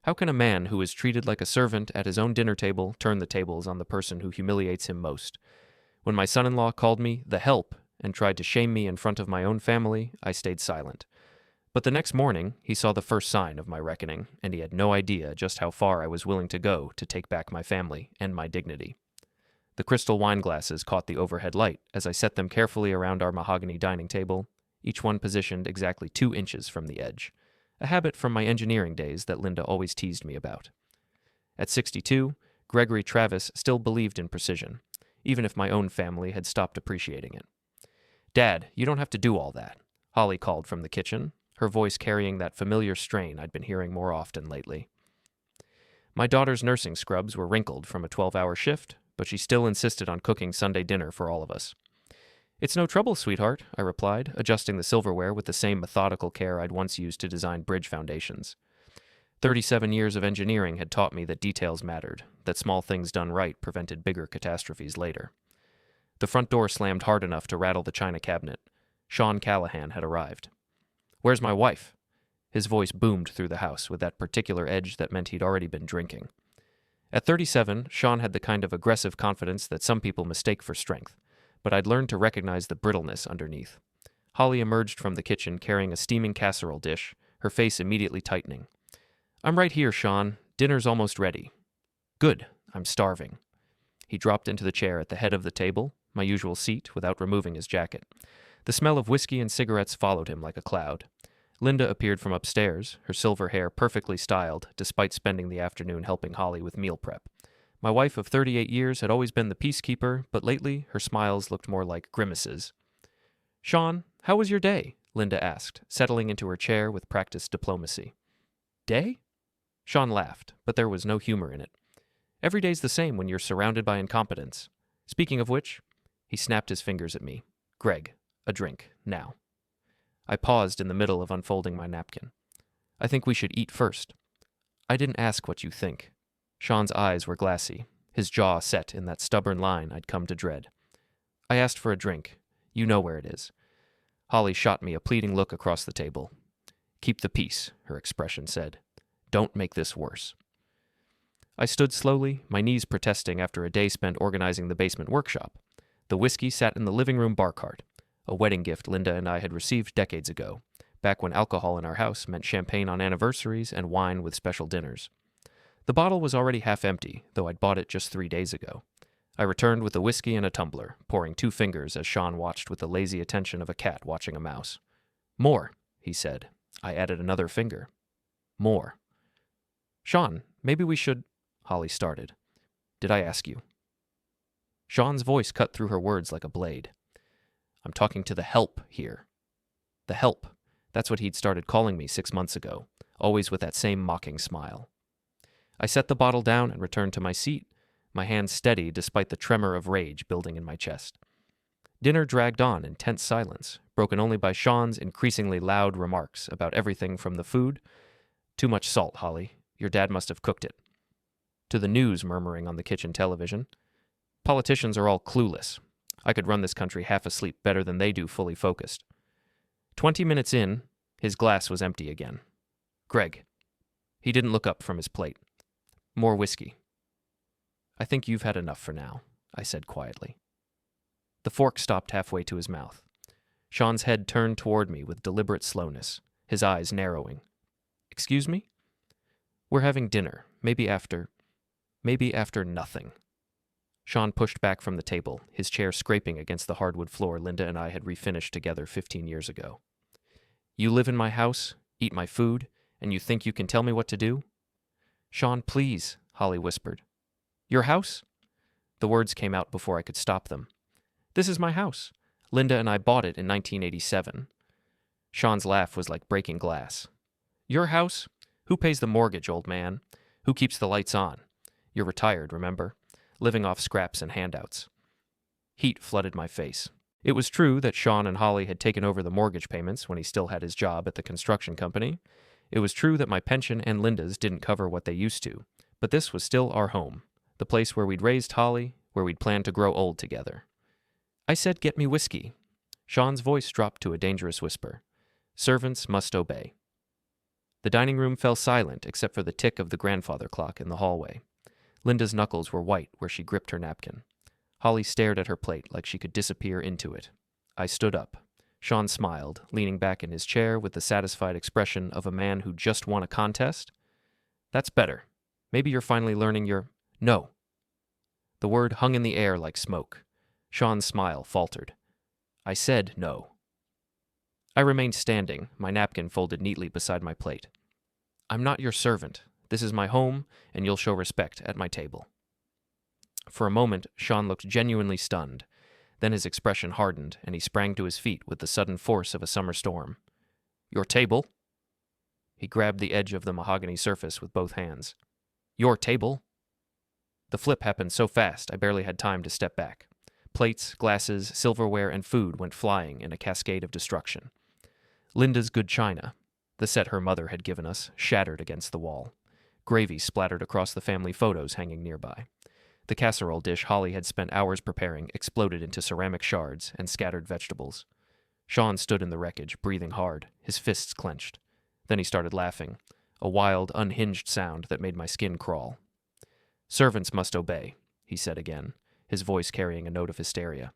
How can a man who is treated like a servant at his own dinner table turn the tables on the person who humiliates him most? When my son-in-law called me the help and tried to shame me in front of my own family, I stayed silent. But the next morning, he saw the first sign of my reckoning, and he had no idea just how far I was willing to go to take back my family and my dignity. The crystal wine glasses caught the overhead light as I set them carefully around our mahogany dining table, each one positioned exactly 2 inches from the edge, a habit from my engineering days that Linda always teased me about. At 62, Gregory Travis still believed in precision, even if my own family had stopped appreciating it. "Dad, you don't have to do all that," Holly called from the kitchen, her voice carrying that familiar strain I'd been hearing more often lately. My daughter's nursing scrubs were wrinkled from a 12-hour shift, but she still insisted on cooking Sunday dinner for all of us. "It's no trouble, sweetheart," I replied, adjusting the silverware with the same methodical care I'd once used to design bridge foundations. 37 years of engineering had taught me that details mattered, that small things done right prevented bigger catastrophes later. The front door slammed hard enough to rattle the china cabinet. Sean Callahan had arrived. "Where's my wife?" His voice boomed through the house with that particular edge that meant he'd already been drinking. At 37, Sean had the kind of aggressive confidence that some people mistake for strength, but I'd learned to recognize the brittleness underneath. Holly emerged from the kitchen carrying a steaming casserole dish, her face immediately tightening. "I'm right here, Sean. Dinner's almost ready." "Good. I'm starving." He dropped into the chair at the head of the table, my usual seat, without removing his jacket. The smell of whiskey and cigarettes followed him like a cloud. Linda appeared from upstairs, her silver hair perfectly styled, despite spending the afternoon helping Holly with meal prep. My wife of 38 years had always been the peacekeeper, but lately her smiles looked more like grimaces. "Sean, how was your day?" Linda asked, settling into her chair with practiced diplomacy. "Day?" Sean laughed, but there was no humor in it. "Every day's the same when you're surrounded by incompetence. Speaking of which," he snapped his fingers at me. "Greg, a drink, now." I paused in the middle of unfolding my napkin. "I think we should eat first." "I didn't ask what you think." Sean's eyes were glassy, his jaw set in that stubborn line I'd come to dread. "I asked for a drink. You know where it is." Holly shot me a pleading look across the table. "Keep the peace," her expression said. "Don't make this worse." I stood slowly, my knees protesting after a day spent organizing the basement workshop. The whiskey sat in the living room bar cart, a wedding gift Linda and I had received decades ago, back when alcohol in our house meant champagne on anniversaries and wine with special dinners. The bottle was already half empty, though I'd bought it just 3 days ago. I returned with the whiskey and a tumbler, pouring 2 fingers as Sean watched with the lazy attention of a cat watching a mouse. "More," he said. I added another finger. "More." "Sean, maybe we should—" Holly started. "Did I ask you?" Sean's voice cut through her words like a blade. "I'm talking to the help here." The help. That's what he'd started calling me 6 months ago, always with that same mocking smile. I set the bottle down and returned to my seat, my hands steady despite the tremor of rage building in my chest. Dinner dragged on in tense silence, broken only by Sean's increasingly loud remarks about everything from the food— "Too much salt, Holly. Your dad must have cooked it," to the news murmuring on the kitchen television. "Politicians are all clueless. I could run this country half asleep better than they do fully focused." 20 minutes in, his glass was empty again. "Greg." He didn't look up from his plate. "More whiskey." "I think you've had enough for now," I said quietly. The fork stopped halfway to his mouth. Sean's head turned toward me with deliberate slowness, his eyes narrowing. "Excuse me?" "We're having dinner. Maybe after nothing." Sean pushed back from the table, his chair scraping against the hardwood floor Linda and I had refinished together 15 years ago. "You live in my house, eat my food, and you think you can tell me what to do?" "Sean, please," Holly whispered. "Your house?" The words came out before I could stop them. "This is my house. Linda and I bought it in 1987. Sean's laugh was like breaking glass. "Your house? Who pays the mortgage, old man? Who keeps the lights on? You're retired, remember? Living off scraps and handouts." Heat flooded my face. It was true that Sean and Holly had taken over the mortgage payments when he still had his job at the construction company. It was true that my pension and Linda's didn't cover what they used to. But this was still our home, the place where we'd raised Holly, where we'd planned to grow old together. I said, "Get me whiskey." Sean's voice dropped to a dangerous whisper. "Servants must obey." The dining room fell silent except for the tick of the grandfather clock in the hallway. Linda's knuckles were white where she gripped her napkin. Holly stared at her plate like she could disappear into it. I stood up. Sean smiled, leaning back in his chair with the satisfied expression of a man who just won a contest. That's better. Maybe you're finally learning your... No. The word hung in the air like smoke. Sean's smile faltered. I said no. I remained standing, my napkin folded neatly beside my plate. I'm not your servant. This is my home, and you'll show respect at my table. For a moment, Sean looked genuinely stunned. Then his expression hardened, and he sprang to his feet with the sudden force of a summer storm. Your table? He grabbed the edge of the mahogany surface with both hands. Your table? The flip happened so fast I barely had time to step back. Plates, glasses, silverware, and food went flying in a cascade of destruction. Linda's good china, the set her mother had given us, shattered against the wall. Gravy splattered across the family photos hanging nearby. The casserole dish Holly had spent hours preparing exploded into ceramic shards and scattered vegetables. Sean stood in the wreckage, breathing hard, his fists clenched. Then he started laughing, a wild, unhinged sound that made my skin crawl. Servants must obey, he said again, his voice carrying a note of hysteria.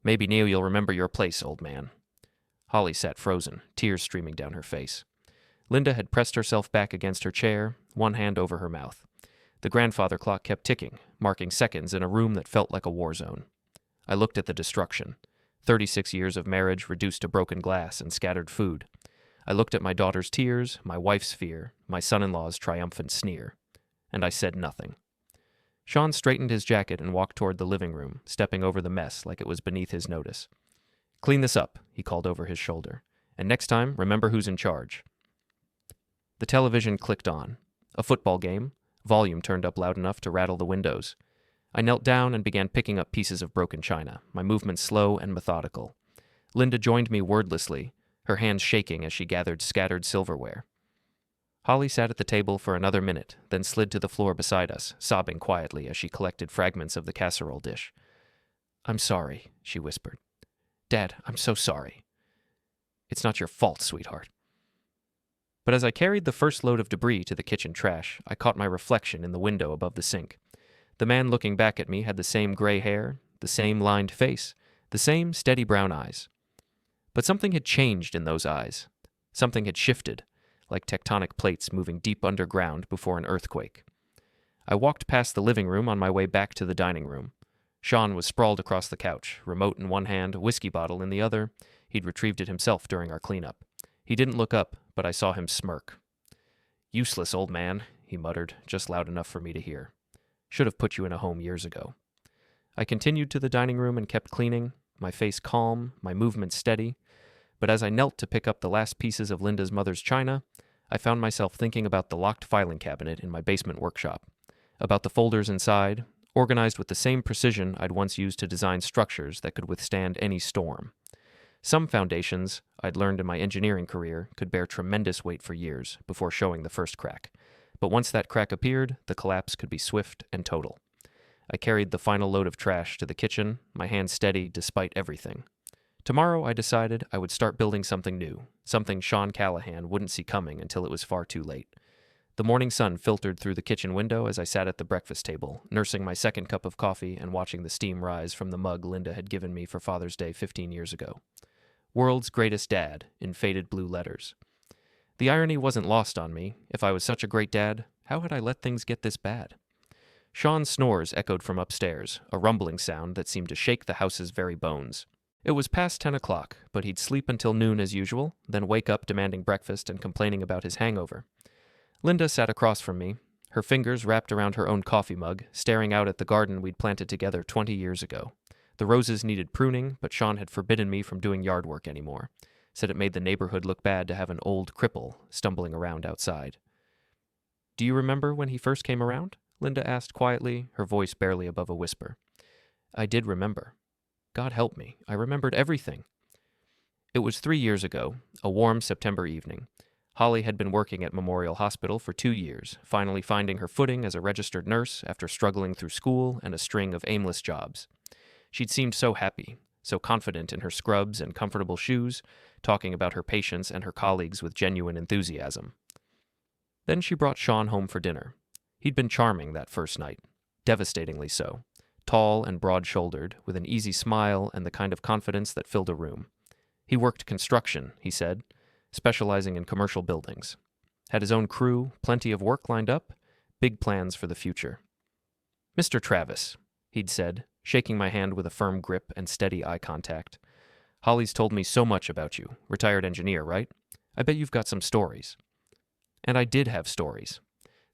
Maybe now you'll remember your place, old man. Holly sat frozen, tears streaming down her face. Linda had pressed herself back against her chair, one hand over her mouth. The grandfather clock kept ticking, marking seconds in a room that felt like a war zone. I looked at the destruction. 36 years of marriage reduced to broken glass and scattered food. I looked at my daughter's tears, my wife's fear, my son-in-law's triumphant sneer. And I said nothing. Sean straightened his jacket and walked toward the living room, stepping over the mess like it was beneath his notice. Clean this up, he called over his shoulder. And next time, remember who's in charge. The television clicked on. A football game. Volume turned up loud enough to rattle the windows. I knelt down and began picking up pieces of broken china, my movements slow and methodical. Linda joined me wordlessly, her hands shaking as she gathered scattered silverware. Holly sat at the table for another minute, then slid to the floor beside us, sobbing quietly as she collected fragments of the casserole dish. I'm sorry, she whispered. Dad, I'm so sorry. It's not your fault, sweetheart. But as I carried the first load of debris to the kitchen trash, I caught my reflection in the window above the sink. The man looking back at me had the same gray hair, the same lined face, the same steady brown eyes. But something had changed in those eyes. Something had shifted, like tectonic plates moving deep underground before an earthquake. I walked past the living room on my way back to the dining room. Sean was sprawled across the couch, remote in one hand, a whiskey bottle in the other. He'd retrieved it himself during our cleanup. He didn't look up, but I saw him smirk. Useless, old man, he muttered, just loud enough for me to hear. Should have put you in a home years ago. I continued to the dining room and kept cleaning, my face calm, my movements steady. But as I knelt to pick up the last pieces of Linda's mother's china, I found myself thinking about the locked filing cabinet in my basement workshop, about the folders inside, organized with the same precision I'd once used to design structures that could withstand any storm. Some foundations, I'd learned in my engineering career, could bear tremendous weight for years before showing the first crack. But once that crack appeared, the collapse could be swift and total. I carried the final load of trash to the kitchen, my hands steady despite everything. Tomorrow, I decided I would start building something new, something Sean Callahan wouldn't see coming until it was far too late. The morning sun filtered through the kitchen window as I sat at the breakfast table, nursing my second cup of coffee and watching the steam rise from the mug Linda had given me for Father's Day 15 years ago. World's Greatest Dad, in faded blue letters. The irony wasn't lost on me. If I was such a great dad, how had I let things get this bad? Sean's snores echoed from upstairs, a rumbling sound that seemed to shake the house's very bones. It was past 10 o'clock, but he'd sleep until noon as usual, then wake up demanding breakfast and complaining about his hangover. Linda sat across from me, her fingers wrapped around her own coffee mug, staring out at the garden we'd planted together 20 years ago. The roses needed pruning, but Sean had forbidden me from doing yard work anymore. Said it made the neighborhood look bad to have an old cripple stumbling around outside. Do you remember when he first came around? Linda asked quietly, her voice barely above a whisper. I did remember. God help me, I remembered everything. It was 3 years ago, a warm September evening. Holly had been working at Memorial Hospital for 2 years, finally finding her footing as a registered nurse after struggling through school and a string of aimless jobs. She'd seemed so happy, so confident in her scrubs and comfortable shoes, talking about her patients and her colleagues with genuine enthusiasm. Then she brought Sean home for dinner. He'd been charming that first night, devastatingly so, tall and broad-shouldered, with an easy smile and the kind of confidence that filled a room. He worked construction, he said, specializing in commercial buildings. Had his own crew, plenty of work lined up, big plans for the future. "Mr. Travis," he'd said, shaking my hand with a firm grip and steady eye contact. "Holly's told me so much about you. Retired engineer, right? I bet you've got some stories." And I did have stories.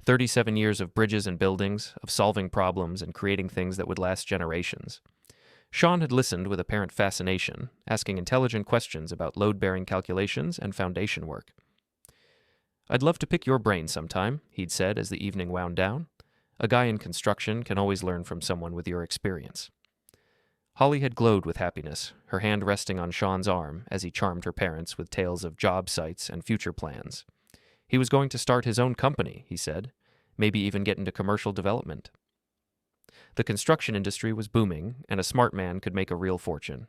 37 years of bridges and buildings, of solving problems and creating things that would last generations. Sean had listened with apparent fascination, asking intelligent questions about load-bearing calculations and foundation work. "I'd love to pick your brain sometime," he'd said as the evening wound down. "A guy in construction can always learn from someone with your experience." Holly had glowed with happiness, her hand resting on Sean's arm as he charmed her parents with tales of job sites and future plans. He was going to start his own company, he said, maybe even get into commercial development. The construction industry was booming, and a smart man could make a real fortune.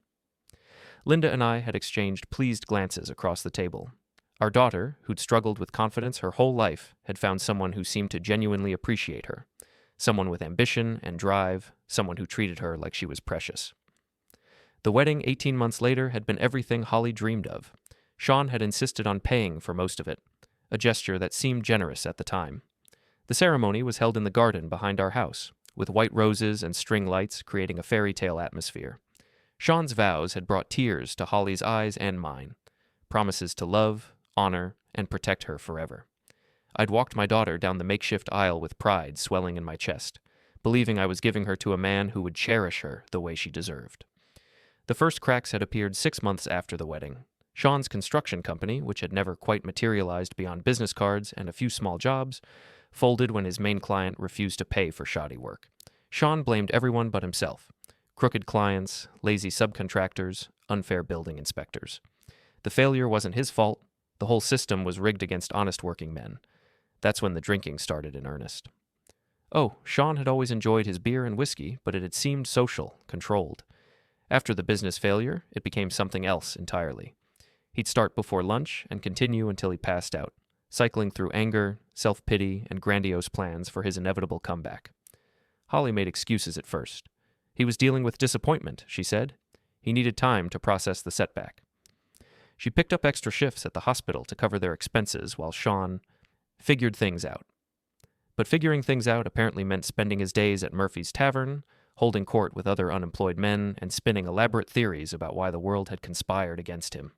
Linda and I had exchanged pleased glances across the table. Our daughter, who'd struggled with confidence her whole life, had found someone who seemed to genuinely appreciate her. Someone with ambition and drive, someone who treated her like she was precious. The wedding 18 months later had been everything Holly dreamed of. Sean had insisted on paying for most of it, a gesture that seemed generous at the time. The ceremony was held in the garden behind our house, with white roses and string lights creating a fairy tale atmosphere. Sean's vows had brought tears to Holly's eyes and mine, promises to love, honor, and protect her forever. I'd walked my daughter down the makeshift aisle with pride swelling in my chest, believing I was giving her to a man who would cherish her the way she deserved. The first cracks had appeared 6 months after the wedding. Sean's construction company, which had never quite materialized beyond business cards and a few small jobs, folded when his main client refused to pay for shoddy work. Sean blamed everyone but himself. Crooked clients, lazy subcontractors, unfair building inspectors. The failure wasn't his fault. The whole system was rigged against honest working men. That's when the drinking started in earnest. Oh, Sean had always enjoyed his beer and whiskey, but it had seemed social, controlled. After the business failure, it became something else entirely. He'd start before lunch and continue until he passed out, cycling through anger, self-pity, and grandiose plans for his inevitable comeback. Holly made excuses at first. He was dealing with disappointment, she said. He needed time to process the setback. She picked up extra shifts at the hospital to cover their expenses while Sean figured things out. But figuring things out apparently meant spending his days at Murphy's Tavern, holding court with other unemployed men, and spinning elaborate theories about why the world had conspired against him.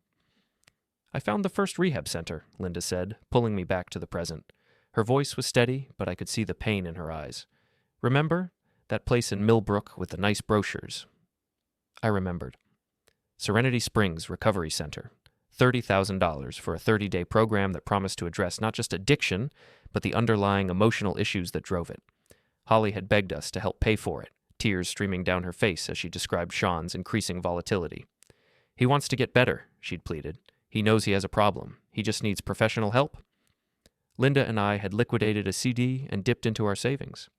"I found the first rehab center," Linda said, pulling me back to the present. Her voice was steady, but I could see the pain in her eyes. "Remember? That place in Millbrook with the nice brochures." I remembered. Serenity Springs Recovery Center. $30,000 for a 30-day program that promised to address not just addiction, but the underlying emotional issues that drove it. Holly had begged us to help pay for it, tears streaming down her face as she described Sean's increasing volatility. "He wants to get better," she'd pleaded. "He knows he has a problem. He just needs professional help." Linda and I had liquidated a CD and dipped into our savings.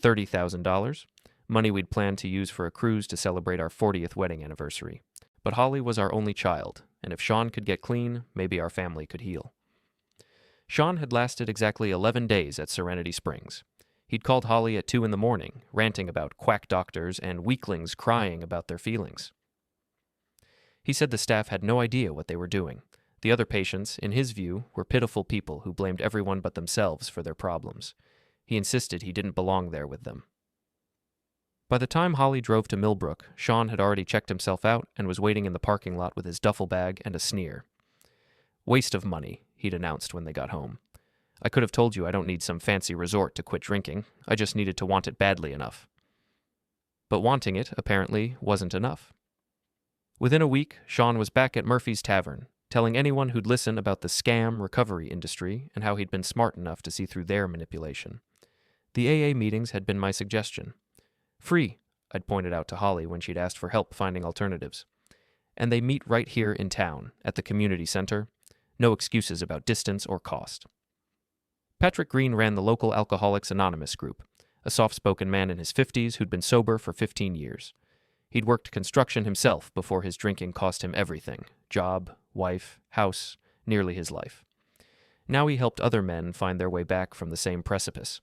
$30,000, money we'd planned to use for a cruise to celebrate our 40th wedding anniversary. But Holly was our only child, and if Sean could get clean, maybe our family could heal. Sean had lasted exactly 11 days at Serenity Springs. He'd called Holly at 2 a.m, ranting about quack doctors and weaklings crying about their feelings. He said the staff had no idea what they were doing. The other patients, in his view, were pitiful people who blamed everyone but themselves for their problems. He insisted he didn't belong there with them. By the time Holly drove to Millbrook, Sean had already checked himself out and was waiting in the parking lot with his duffel bag and a sneer. "Waste of money," he'd announced when they got home. "I could have told you I don't need some fancy resort to quit drinking. I just needed to want it badly enough." But wanting it, apparently, wasn't enough. Within a week, Sean was back at Murphy's Tavern, telling anyone who'd listen about the scam recovery industry and how he'd been smart enough to see through their manipulation. The AA meetings had been my suggestion. "Free," I'd pointed out to Holly when she'd asked for help finding alternatives. "And they meet right here in town, at the community center. No excuses about distance or cost." Patrick Green ran the local Alcoholics Anonymous group, a soft-spoken man in his 50s who'd been sober for 15 years. He'd worked construction himself before his drinking cost him everything: job, wife, house, nearly his life. Now he helped other men find their way back from the same precipice.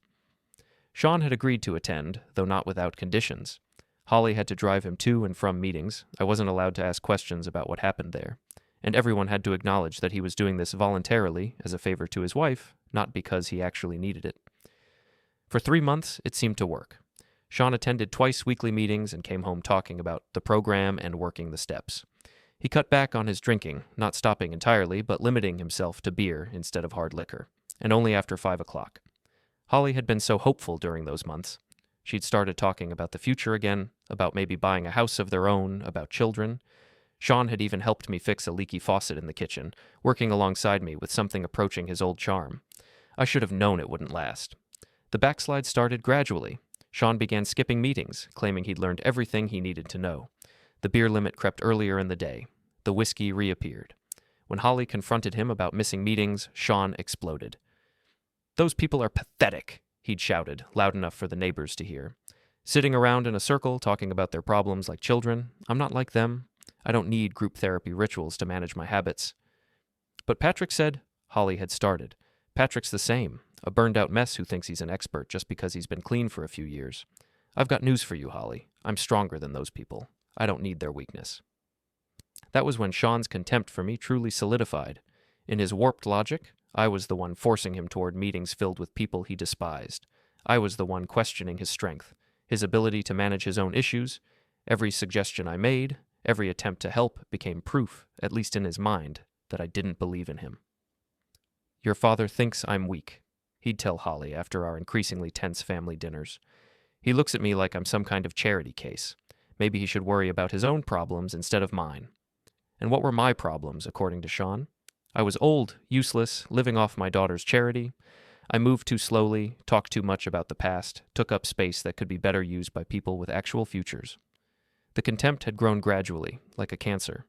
Sean had agreed to attend, though not without conditions. Holly had to drive him to and from meetings. I wasn't allowed to ask questions about what happened there. And everyone had to acknowledge that he was doing this voluntarily, as a favor to his wife, not because he actually needed it. For 3 months, it seemed to work. Sean attended twice weekly meetings and came home talking about the program and working the steps. He cut back on his drinking, not stopping entirely, but limiting himself to beer instead of hard liquor, and only after 5 o'clock. Holly had been so hopeful during those months. She'd started talking about the future again, about maybe buying a house of their own, about children. Sean had even helped me fix a leaky faucet in the kitchen, working alongside me with something approaching his old charm. I should have known it wouldn't last. The backslide started gradually. Sean began skipping meetings, claiming he'd learned everything he needed to know. The beer limit crept earlier in the day. The whiskey reappeared. When Holly confronted him about missing meetings, Sean exploded. "Those people are pathetic," he'd shouted, loud enough for the neighbors to hear. "Sitting around in a circle talking about their problems like children. I'm not like them. I don't need group therapy rituals to manage my habits." "But Patrick said," Holly had started. "Patrick's the same, a burned-out mess who thinks he's an expert just because he's been clean for a few years. I've got news for you, Holly. I'm stronger than those people. I don't need their weakness." That was when Sean's contempt for me truly solidified. In his warped logic, I was the one forcing him toward meetings filled with people he despised. I was the one questioning his strength, his ability to manage his own issues. Every suggestion I made, every attempt to help became proof, at least in his mind, that I didn't believe in him. "Your father thinks I'm weak," he'd tell Holly after our increasingly tense family dinners. "He looks at me like I'm some kind of charity case. Maybe he should worry about his own problems instead of mine." And what were my problems, according to Sean? I was old, useless, living off my daughter's charity. I moved too slowly, talked too much about the past, took up space that could be better used by people with actual futures. The contempt had grown gradually, like a cancer.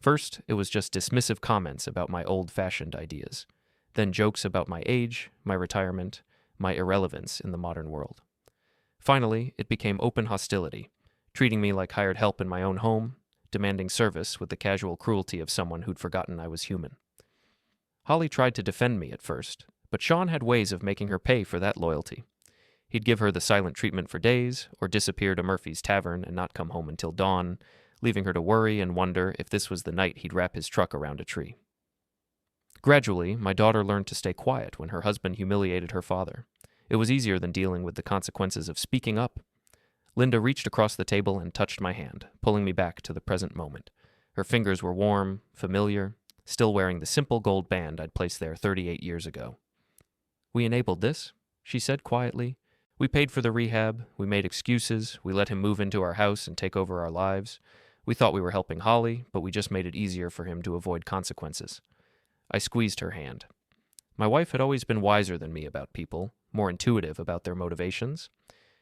First, it was just dismissive comments about my old-fashioned ideas. Then jokes about my age, my retirement, my irrelevance in the modern world. Finally, it became open hostility, treating me like hired help in my own home, demanding service with the casual cruelty of someone who'd forgotten I was human. Holly tried to defend me at first, but Sean had ways of making her pay for that loyalty. He'd give her the silent treatment for days, or disappear to Murphy's Tavern and not come home until dawn, leaving her to worry and wonder if this was the night he'd wrap his truck around a tree. Gradually, my daughter learned to stay quiet when her husband humiliated her father. It was easier than dealing with the consequences of speaking up. Linda reached across the table and touched my hand, pulling me back to the present moment. Her fingers were warm, familiar, still wearing the simple gold band I'd placed there 38 years ago. "We enabled this," she said quietly. "We paid for the rehab, we made excuses, we let him move into our house and take over our lives. We thought we were helping Holly, but we just made it easier for him to avoid consequences." I squeezed her hand. My wife had always been wiser than me about people, more intuitive about their motivations.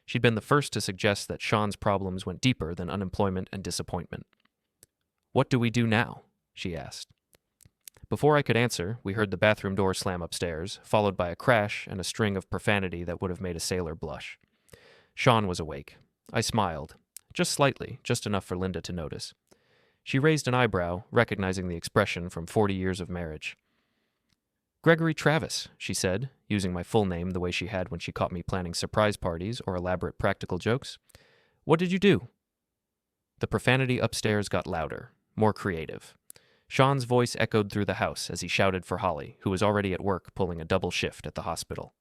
She'd been the first to suggest that Sean's problems went deeper than unemployment and disappointment. "What do we do now?" she asked. Before I could answer, we heard the bathroom door slam upstairs, followed by a crash and a string of profanity that would have made a sailor blush. Sean was awake. I smiled, just slightly, just enough for Linda to notice. She raised an eyebrow, recognizing the expression from 40 years of marriage. "Gregory Travis," she said, using my full name the way she had when she caught me planning surprise parties or elaborate practical jokes. "What did you do?" The profanity upstairs got louder, more creative. Sean's voice echoed through the house as he shouted for Holly, who was already at work pulling a double shift at the hospital.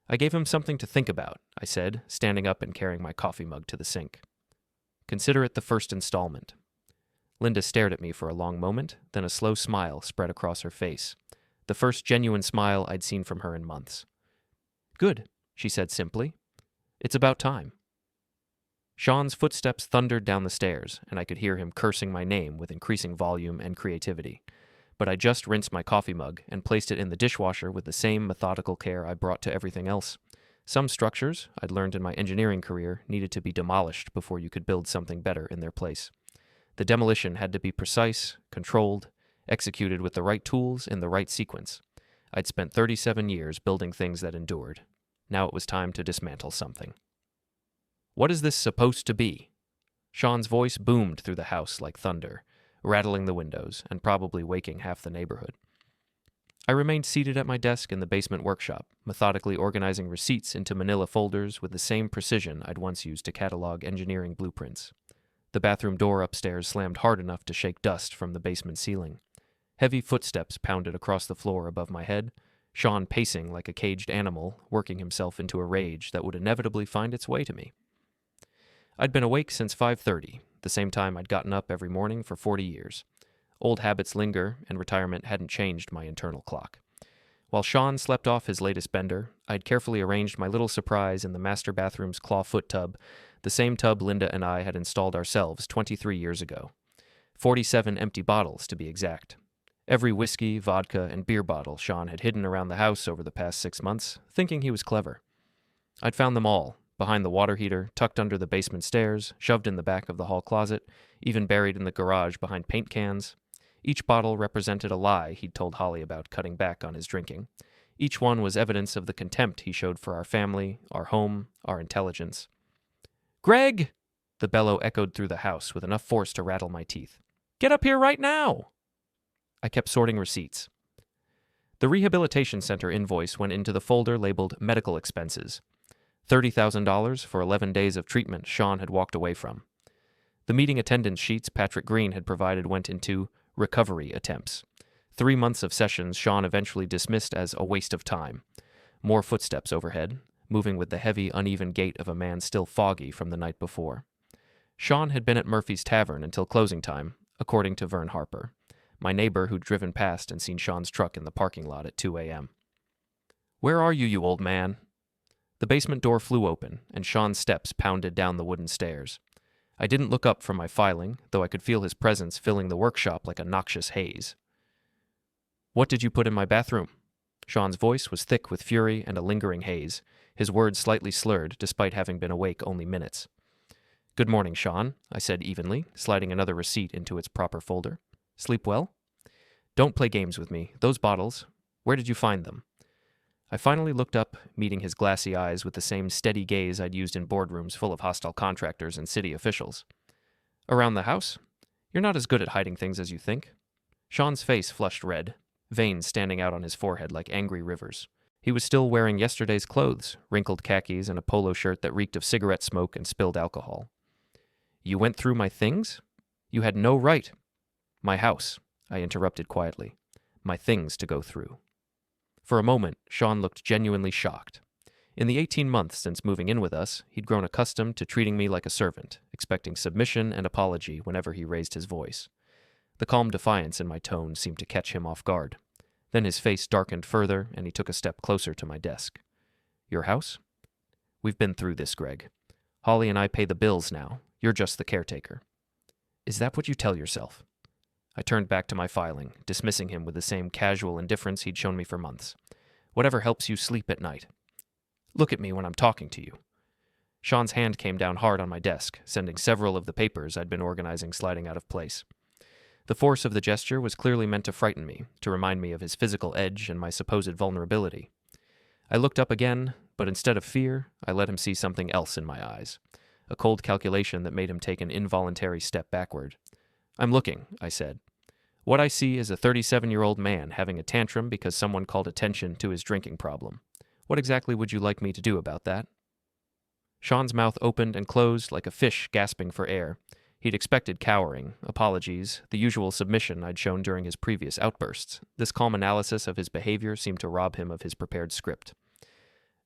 "I gave him something to think about," I said, standing up and carrying my coffee mug to the sink. "Consider it the first installment." Linda stared at me for a long moment, then a slow smile spread across her face. The first genuine smile I'd seen from her in months. "Good," she said simply. "It's about time." Sean's footsteps thundered down the stairs, and I could hear him cursing my name with increasing volume and creativity. But I just rinsed my coffee mug and placed it in the dishwasher with the same methodical care I brought to everything else. Some structures, I'd learned in my engineering career, needed to be demolished before you could build something better in their place. The demolition had to be precise, controlled, executed with the right tools in the right sequence. I'd spent 37 years building things that endured. Now it was time to dismantle something. "What is this supposed to be?" Sean's voice boomed through the house like thunder, rattling the windows and probably waking half the neighborhood. I remained seated at my desk in the basement workshop, methodically organizing receipts into manila folders with the same precision I'd once used to catalog engineering blueprints. The bathroom door upstairs slammed hard enough to shake dust from the basement ceiling. Heavy footsteps pounded across the floor above my head, Sean pacing like a caged animal, working himself into a rage that would inevitably find its way to me. I'd been awake since 5:30, the same time I'd gotten up every morning for 40 years. Old habits linger, and retirement hadn't changed my internal clock. While Sean slept off his latest bender, I'd carefully arranged my little surprise in the master bathroom's clawfoot tub, the same tub Linda and I had installed ourselves 23 years ago. 47 empty bottles, to be exact. Every whiskey, vodka, and beer bottle Sean had hidden around the house over the past 6 months, thinking he was clever. I'd found them all, behind the water heater, tucked under the basement stairs, shoved in the back of the hall closet, even buried in the garage behind paint cans. Each bottle represented a lie he'd told Holly about cutting back on his drinking. Each one was evidence of the contempt he showed for our family, our home, our intelligence. "Greg!" The bellow echoed through the house with enough force to rattle my teeth. "Get up here right now!" I kept sorting receipts. The rehabilitation center invoice went into the folder labeled medical expenses. $30,000 for 11 days of treatment Sean had walked away from. The meeting attendance sheets Patrick Green had provided went into recovery attempts. 3 months of sessions Sean eventually dismissed as a waste of time. More footsteps overhead, moving with the heavy, uneven gait of a man still foggy from the night before. Sean had been at Murphy's Tavern until closing time, according to Vern Harper, my neighbor who'd driven past and seen Sean's truck in the parking lot at 2 a.m. "Where are you, you old man?" The basement door flew open, and Sean's steps pounded down the wooden stairs. I didn't look up from my filing, though I could feel his presence filling the workshop like a noxious haze. "What did you put in my bathroom?" Sean's voice was thick with fury and a lingering haze, his words slightly slurred despite having been awake only minutes. "Good morning, Sean," I said evenly, sliding another receipt into its proper folder. "Sleep well?" "Don't play games with me. Those bottles, where did you find them?" I finally looked up, meeting his glassy eyes with the same steady gaze I'd used in boardrooms full of hostile contractors and city officials. "Around the house? You're not as good at hiding things as you think." Sean's face flushed red, veins standing out on his forehead like angry rivers. He was still wearing yesterday's clothes, wrinkled khakis and a polo shirt that reeked of cigarette smoke and spilled alcohol. "You went through my things? You had no right." "My house," I interrupted quietly. "My things to go through." For a moment, Sean looked genuinely shocked. In the 18 months since moving in with us, he'd grown accustomed to treating me like a servant, expecting submission and apology whenever he raised his voice. The calm defiance in my tone seemed to catch him off guard. Then his face darkened further, and he took a step closer to my desk. "Your house?" "We've been through this, Greg. Holly and I pay the bills now. You're just the caretaker." "Is that what you tell yourself?" I turned back to my filing, dismissing him with the same casual indifference he'd shown me for months. "Whatever helps you sleep at night. Look at me when I'm talking to you." Sean's hand came down hard on my desk, sending several of the papers I'd been organizing sliding out of place. The force of the gesture was clearly meant to frighten me, to remind me of his physical edge and my supposed vulnerability. I looked up again, but instead of fear, I let him see something else in my eyes, a cold calculation that made him take an involuntary step backward. "I'm looking," I said. "What I see is a 37-year-old man having a tantrum because someone called attention to his drinking problem. What exactly would you like me to do about that?" Sean's mouth opened and closed like a fish gasping for air. He'd expected cowering, apologies, the usual submission I'd shown during his previous outbursts. This calm analysis of his behavior seemed to rob him of his prepared script.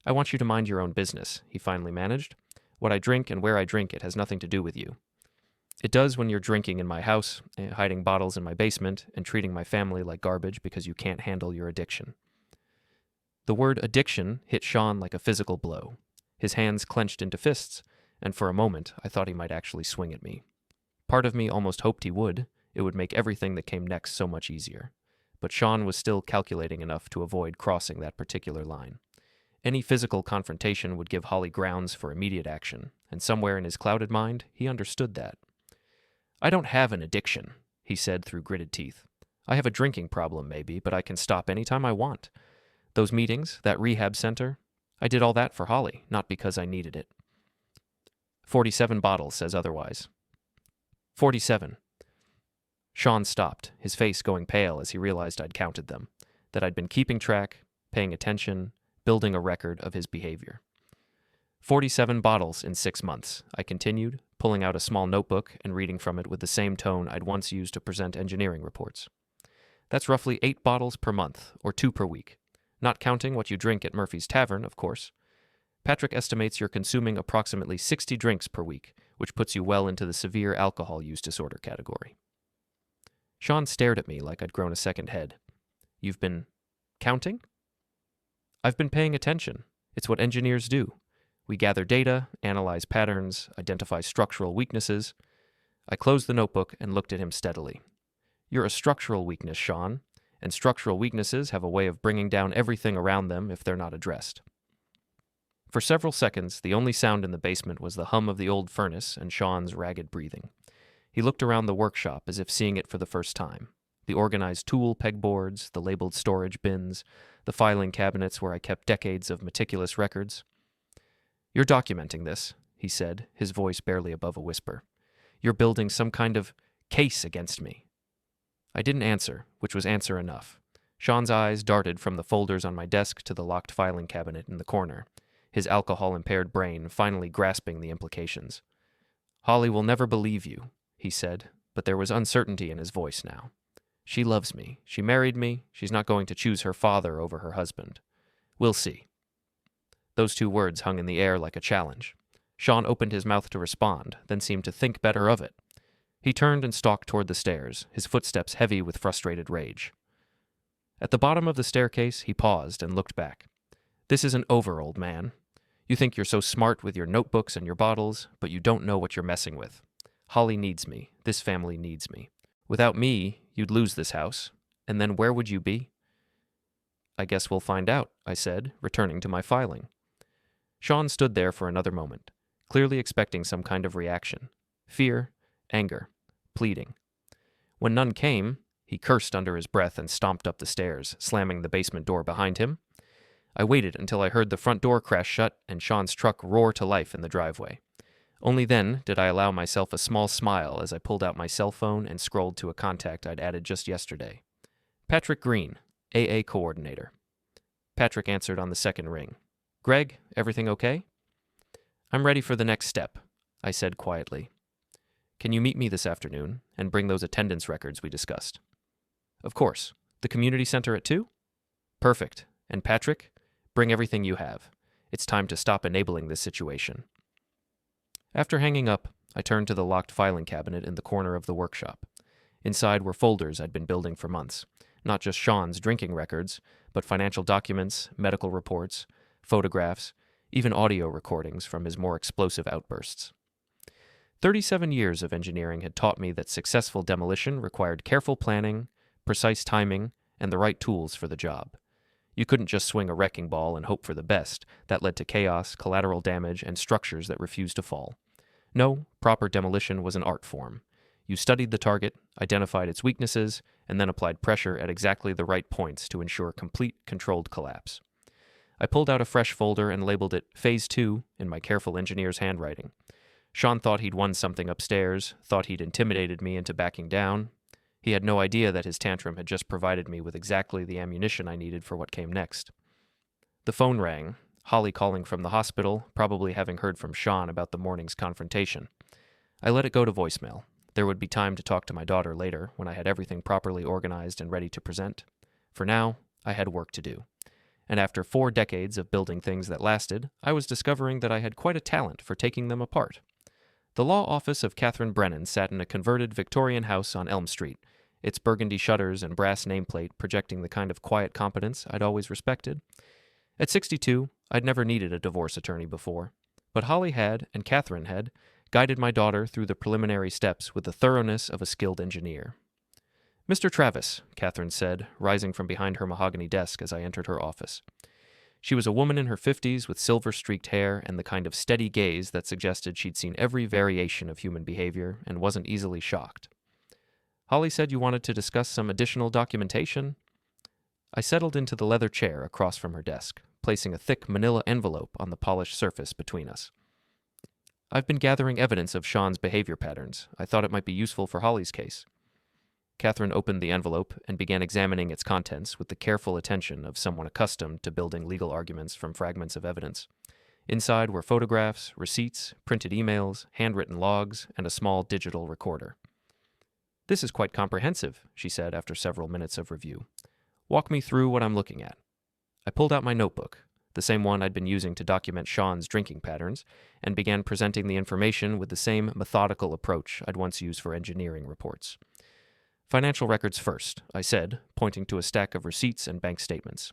"I want you to mind your own business," he finally managed. "What I drink and where I drink it has nothing to do with you. It does when you're drinking in my house, hiding bottles in my basement, and treating my family like garbage because you can't handle your addiction." The word addiction hit Sean like a physical blow. His hands clenched into fists, and for a moment I thought he might actually swing at me. Part of me almost hoped he would. It would make everything that came next so much easier. But Sean was still calculating enough to avoid crossing that particular line. Any physical confrontation would give Holly grounds for immediate action, and somewhere in his clouded mind, he understood that. "I don't have an addiction," he said through gritted teeth. "I have a drinking problem, maybe, but I can stop anytime I want. Those meetings, that rehab center, I did all that for Holly, not because I needed it." 47 bottles says otherwise. 47. Sean stopped, his face going pale as he realized I'd counted them. that I'd been keeping track, paying attention, building a record of his behavior. 47 bottles in 6 months, I continued, pulling out a small notebook and reading from it with the same tone I'd once used to present engineering reports. That's roughly 8 bottles per month, or 2 per week. Not counting what you drink at Murphy's Tavern, of course. Patrick estimates you're consuming approximately 60 drinks per week, which puts you well into the severe alcohol use disorder category. Sean stared at me like I'd grown a second head. You've been counting? I've been paying attention. It's what engineers do. We gather data, analyze patterns, identify structural weaknesses. I closed the notebook and looked at him steadily. You're a structural weakness, Sean, and structural weaknesses have a way of bringing down everything around them if they're not addressed. For several seconds, the only sound in the basement was the hum of the old furnace and Sean's ragged breathing. He looked around the workshop as if seeing it for the first time. The organized tool pegboards, the labeled storage bins, the filing cabinets where I kept decades of meticulous records. You're documenting this, he said, his voice barely above a whisper. You're building some kind of case against me. I didn't answer, which was answer enough. Sean's eyes darted from the folders on my desk to the locked filing cabinet in the corner, his alcohol-impaired brain finally grasping the implications. Holly will never believe you, he said, but there was uncertainty in his voice now. She loves me. She married me. She's not going to choose her father over her husband. We'll see. Those 2 words hung in the air like a challenge. Sean opened his mouth to respond, then seemed to think better of it. He turned and stalked toward the stairs, his footsteps heavy with frustrated rage. At the bottom of the staircase, he paused and looked back. This isn't over, old man. You think you're so smart with your notebooks and your bottles, but you don't know what you're messing with. Holly needs me. This family needs me. Without me, you'd lose this house. And then where would you be? I guess we'll find out, I said, returning to my filing. Sean stood there for another moment, clearly expecting some kind of reaction. Fear, anger, pleading. When none came, he cursed under his breath and stomped up the stairs, slamming the basement door behind him. I waited until I heard the front door crash shut and Sean's truck roar to life in the driveway. Only then did I allow myself a small smile as I pulled out my cell phone and scrolled to a contact I'd added just yesterday. Patrick Green, AA coordinator. Patrick answered on the second ring. Greg, everything okay? I'm ready for the next step, I said quietly. Can you meet me this afternoon and bring those attendance records we discussed? Of course. The community center at 2? Perfect. And Patrick, bring everything you have. It's time to stop enabling this situation. After hanging up, I turned to the locked filing cabinet in the corner of the workshop. Inside were folders I'd been building for months, not just Sean's drinking records, but financial documents, medical reports, photographs, even audio recordings from his more explosive outbursts. 37 years of engineering had taught me that successful demolition required careful planning, precise timing, and the right tools for the job. You couldn't just swing a wrecking ball and hope for the best. That led to chaos, collateral damage, and structures that refused to fall. No, proper demolition was an art form. You studied the target, identified its weaknesses, and then applied pressure at exactly the right points to ensure complete, controlled collapse. I pulled out a fresh folder and labeled it Phase 2 in my careful engineer's handwriting. Sean thought he'd won something upstairs, thought he'd intimidated me into backing down. He had no idea that his tantrum had just provided me with exactly the ammunition I needed for what came next. The phone rang, Holly calling from the hospital, probably having heard from Sean about the morning's confrontation. I let it go to voicemail. There would be time to talk to my daughter later, when I had everything properly organized and ready to present. For now, I had work to do. And after 4 decades of building things that lasted, I was discovering that I had quite a talent for taking them apart. The law office of Catherine Brennan sat in a converted Victorian house on Elm Street, its burgundy shutters and brass nameplate projecting the kind of quiet competence I'd always respected. At 62, I'd never needed a divorce attorney before, but Holly had, and Catherine had, guided my daughter through the preliminary steps with the thoroughness of a skilled engineer. Mr. Travis, Catherine said, rising from behind her mahogany desk as I entered her office. She was a woman in her 50s with silver-streaked hair and the kind of steady gaze that suggested she'd seen every variation of human behavior and wasn't easily shocked. Holly said you wanted to discuss some additional documentation. I settled into the leather chair across from her desk, placing a thick manila envelope on the polished surface between us. I've been gathering evidence of Sean's behavior patterns. I thought it might be useful for Holly's case. Catherine opened the envelope and began examining its contents with the careful attention of someone accustomed to building legal arguments from fragments of evidence. Inside were photographs, receipts, printed emails, handwritten logs, and a small digital recorder. "This is quite comprehensive," she said after several minutes of review. "Walk me through what I'm looking at." I pulled out my notebook, the same one I'd been using to document Sean's drinking patterns, and began presenting the information with the same methodical approach I'd once used for engineering reports. "Financial records first," I said, pointing to a stack of receipts and bank statements.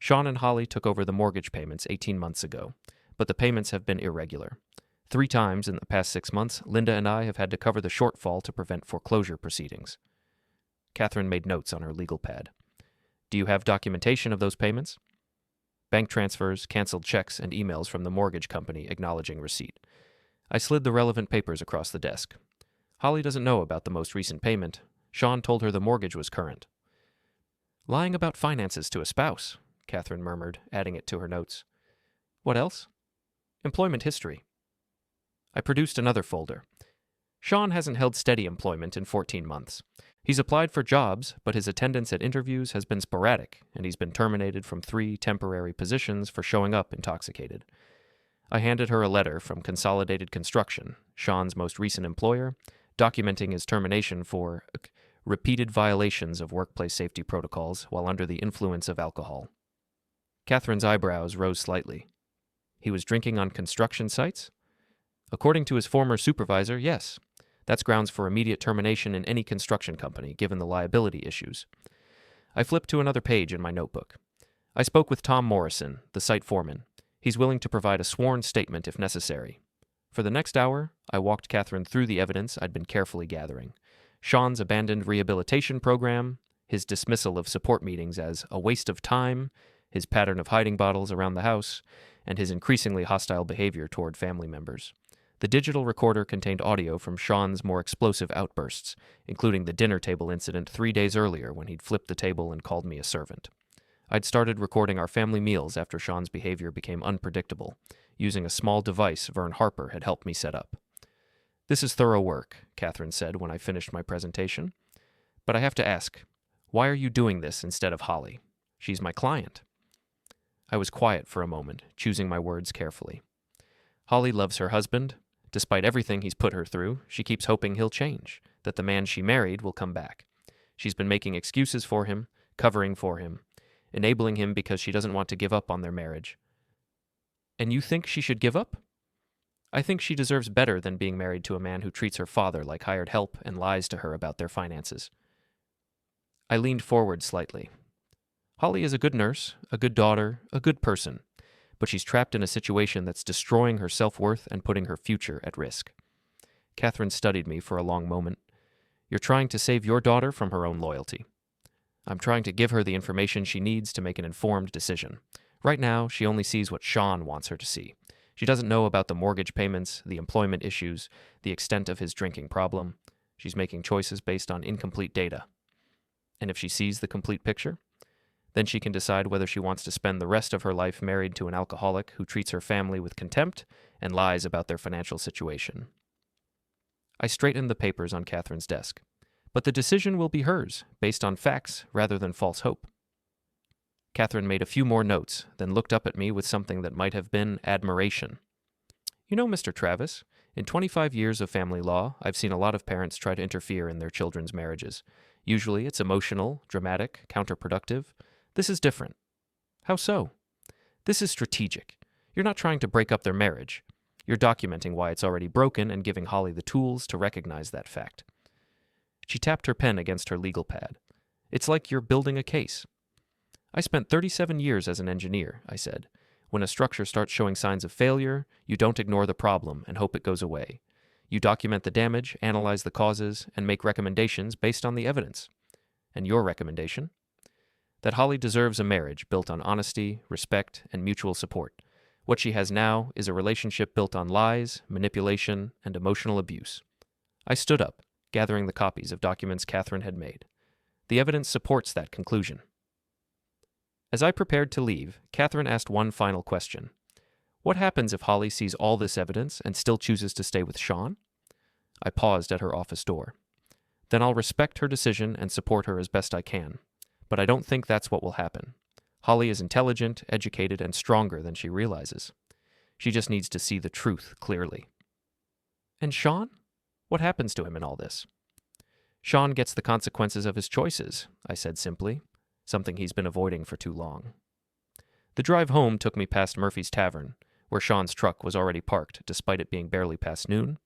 "Sean and Holly took over the mortgage payments 18 months ago, but the payments have been irregular. 3 times in the past 6 months, Linda and I have had to cover the shortfall to prevent foreclosure proceedings." Catherine made notes on her legal pad. "Do you have documentation of those payments?" "Bank transfers, canceled checks, and emails from the mortgage company acknowledging receipt." I slid the relevant papers across the desk. "Holly doesn't know about the most recent payment. Sean told her the mortgage was current." "Lying about finances to a spouse," Catherine murmured, adding it to her notes. "What else?" "Employment history." I produced another folder. "Sean hasn't held steady employment in 14 months. He's applied for jobs, but his attendance at interviews has been sporadic, and he's been terminated from 3 temporary positions for showing up intoxicated." I handed her a letter from Consolidated Construction, Sean's most recent employer, documenting his termination for repeated violations of workplace safety protocols while under the influence of alcohol. Catherine's eyebrows rose slightly. "He was drinking on construction sites?" "According to his former supervisor, yes. That's grounds for immediate termination in any construction company, given the liability issues." I flipped to another page in my notebook. "I spoke with Tom Morrison, the site foreman. He's willing to provide a sworn statement if necessary." For the next hour, I walked Catherine through the evidence I'd been carefully gathering. Sean's abandoned rehabilitation program, his dismissal of support meetings as a waste of time, his pattern of hiding bottles around the house, and his increasingly hostile behavior toward family members. The digital recorder contained audio from Sean's more explosive outbursts, including the dinner table incident 3 days earlier when he'd flipped the table and called me a servant. I'd started recording our family meals after Sean's behavior became unpredictable, using a small device Vern Harper had helped me set up. "This is thorough work," Catherine said when I finished my presentation. "But I have to ask, why are you doing this instead of Holly? She's my client." I was quiet for a moment, choosing my words carefully. "Holly loves her husband. Despite everything he's put her through, she keeps hoping he'll change, that the man she married will come back. She's been making excuses for him, covering for him, enabling him because she doesn't want to give up on their marriage." "And you think she should give up?" "I think she deserves better than being married to a man who treats her father like hired help and lies to her about their finances." I leaned forward slightly. "Holly is a good nurse, a good daughter, a good person, but she's trapped in a situation that's destroying her self-worth and putting her future at risk." Catherine studied me for a long moment. "You're trying to save your daughter from her own loyalty." "I'm trying to give her the information she needs to make an informed decision. Right now, she only sees what Sean wants her to see. She doesn't know about the mortgage payments, the employment issues, the extent of his drinking problem. She's making choices based on incomplete data. And if she sees the complete picture, then she can decide whether she wants to spend the rest of her life married to an alcoholic who treats her family with contempt and lies about their financial situation." I straightened the papers on Catherine's desk. "But the decision will be hers, based on facts rather than false hope." Catherine made a few more notes, then looked up at me with something that might have been admiration. "You know, Mr. Travis, in 25 years of family law, I've seen a lot of parents try to interfere in their children's marriages. Usually it's emotional, dramatic, counterproductive. This is different." "How so?" "This is strategic. You're not trying to break up their marriage. You're documenting why it's already broken and giving Holly the tools to recognize that fact." She tapped her pen against her legal pad. "It's like you're building a case." "I spent 37 years as an engineer," I said. "When a structure starts showing signs of failure, you don't ignore the problem and hope it goes away. You document the damage, analyze the causes, and make recommendations based on the evidence." "And your recommendation?" "That Holly deserves a marriage built on honesty, respect, and mutual support. What she has now is a relationship built on lies, manipulation, and emotional abuse." I stood up, gathering the copies of documents Catherine had made. "The evidence supports that conclusion." As I prepared to leave, Catherine asked one final question. "What happens if Holly sees all this evidence and still chooses to stay with Sean?" I paused at her office door. Then I'll respect her decision and support her as best I can. But I don't think that's what will happen. Holly is intelligent, educated, and stronger than she realizes. She just needs to see the truth clearly. And Sean? What happens to him in all this? Sean gets the consequences of his choices, I said simply, something he's been avoiding for too long. The drive home took me past Murphy's Tavern, where Sean's truck was already parked despite it being barely past noon.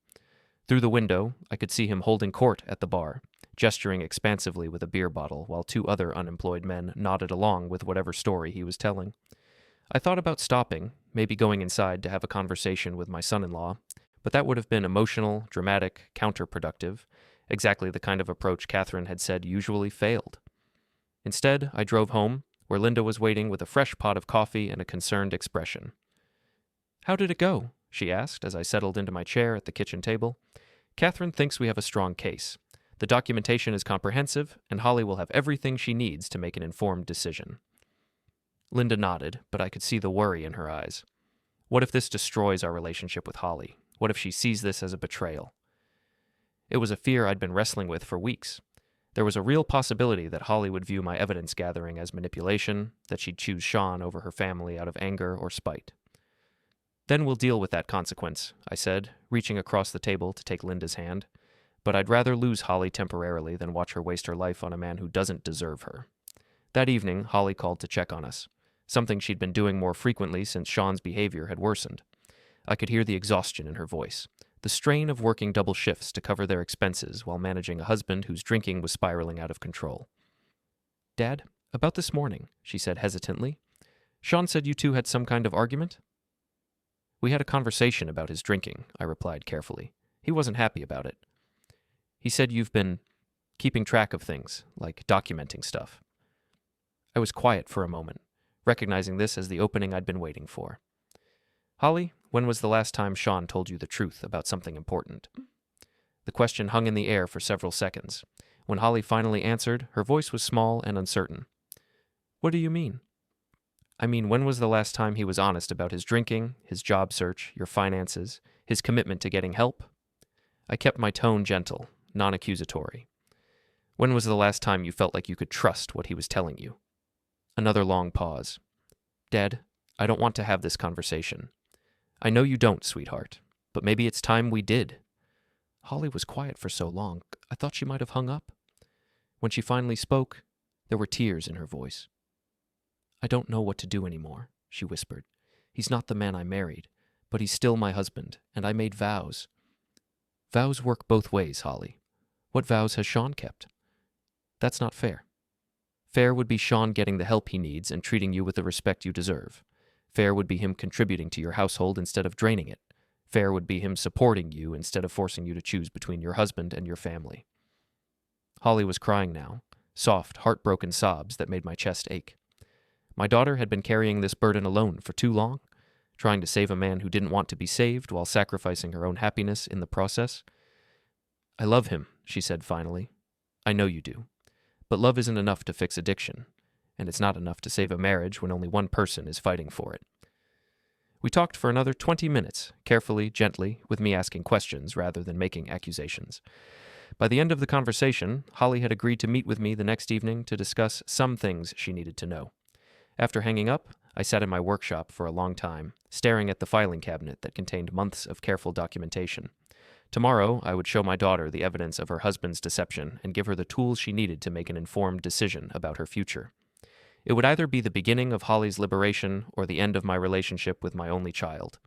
Through the window, I could see him holding court at the bar, gesturing expansively with a beer bottle while two other unemployed men nodded along with whatever story he was telling. I thought about stopping, maybe going inside to have a conversation with my son-in-law, but that would have been emotional, dramatic, counterproductive, exactly the kind of approach Catherine had said usually failed. Instead, I drove home, where Linda was waiting with a fresh pot of coffee and a concerned expression. "How did it go?" she asked as I settled into my chair at the kitchen table. "Catherine thinks we have a strong case. The documentation is comprehensive, and Holly will have everything she needs to make an informed decision." Linda nodded, but I could see the worry in her eyes. What if this destroys our relationship with Holly? What if she sees this as a betrayal? It was a fear I'd been wrestling with for weeks. There was a real possibility that Holly would view my evidence gathering as manipulation, that she'd choose Sean over her family out of anger or spite. "Then we'll deal with that consequence," I said, reaching across the table to take Linda's hand. "But I'd rather lose Holly temporarily than watch her waste her life on a man who doesn't deserve her." That evening, Holly called to check on us, something she'd been doing more frequently since Sean's behavior had worsened. I could hear the exhaustion in her voice, the strain of working double shifts to cover their expenses while managing a husband whose drinking was spiraling out of control. "Dad, about this morning," she said hesitantly. "Sean said you two had some kind of argument?" "We had a conversation about his drinking," I replied carefully. "He wasn't happy about it. He said you've been keeping track of things, like documenting stuff." I was quiet for a moment, recognizing this as the opening I'd been waiting for. "Holly, when was the last time Sean told you the truth about something important?" The question hung in the air for several seconds. When Holly finally answered, her voice was small and uncertain. "What do you mean?" "I mean, when was the last time he was honest about his drinking, his job search, your finances, his commitment to getting help?" I kept my tone gentle, non-accusatory. "When was the last time you felt like you could trust what he was telling you?" Another long pause. "Dad, I don't want to have this conversation." "I know you don't, sweetheart, but maybe it's time we did." Holly was quiet for so long, I thought she might have hung up. When she finally spoke, there were tears in her voice. "I don't know what to do anymore," she whispered. "He's not the man I married, but he's still my husband, and I made vows." "Vows work both ways, Holly. What vows has Sean kept?" "That's not fair. Fair would be Sean getting the help he needs and treating you with the respect you deserve. Fair would be him contributing to your household instead of draining it. Fair would be him supporting you instead of forcing you to choose between your husband and your family." Holly was crying now, soft, heartbroken sobs that made my chest ache. My daughter had been carrying this burden alone for too long, trying to save a man who didn't want to be saved while sacrificing her own happiness in the process. "I love him," she said finally. "I know you do. But love isn't enough to fix addiction, and it's not enough to save a marriage when only one person is fighting for it." We talked for another 20 minutes, carefully, gently, with me asking questions rather than making accusations. By the end of the conversation, Holly had agreed to meet with me the next evening to discuss some things she needed to know. After hanging up, I sat in my workshop for a long time, staring at the filing cabinet that contained months of careful documentation. Tomorrow, I would show my daughter the evidence of her husband's deception and give her the tools she needed to make an informed decision about her future. It would either be the beginning of Holly's liberation or the end of my relationship with my only child.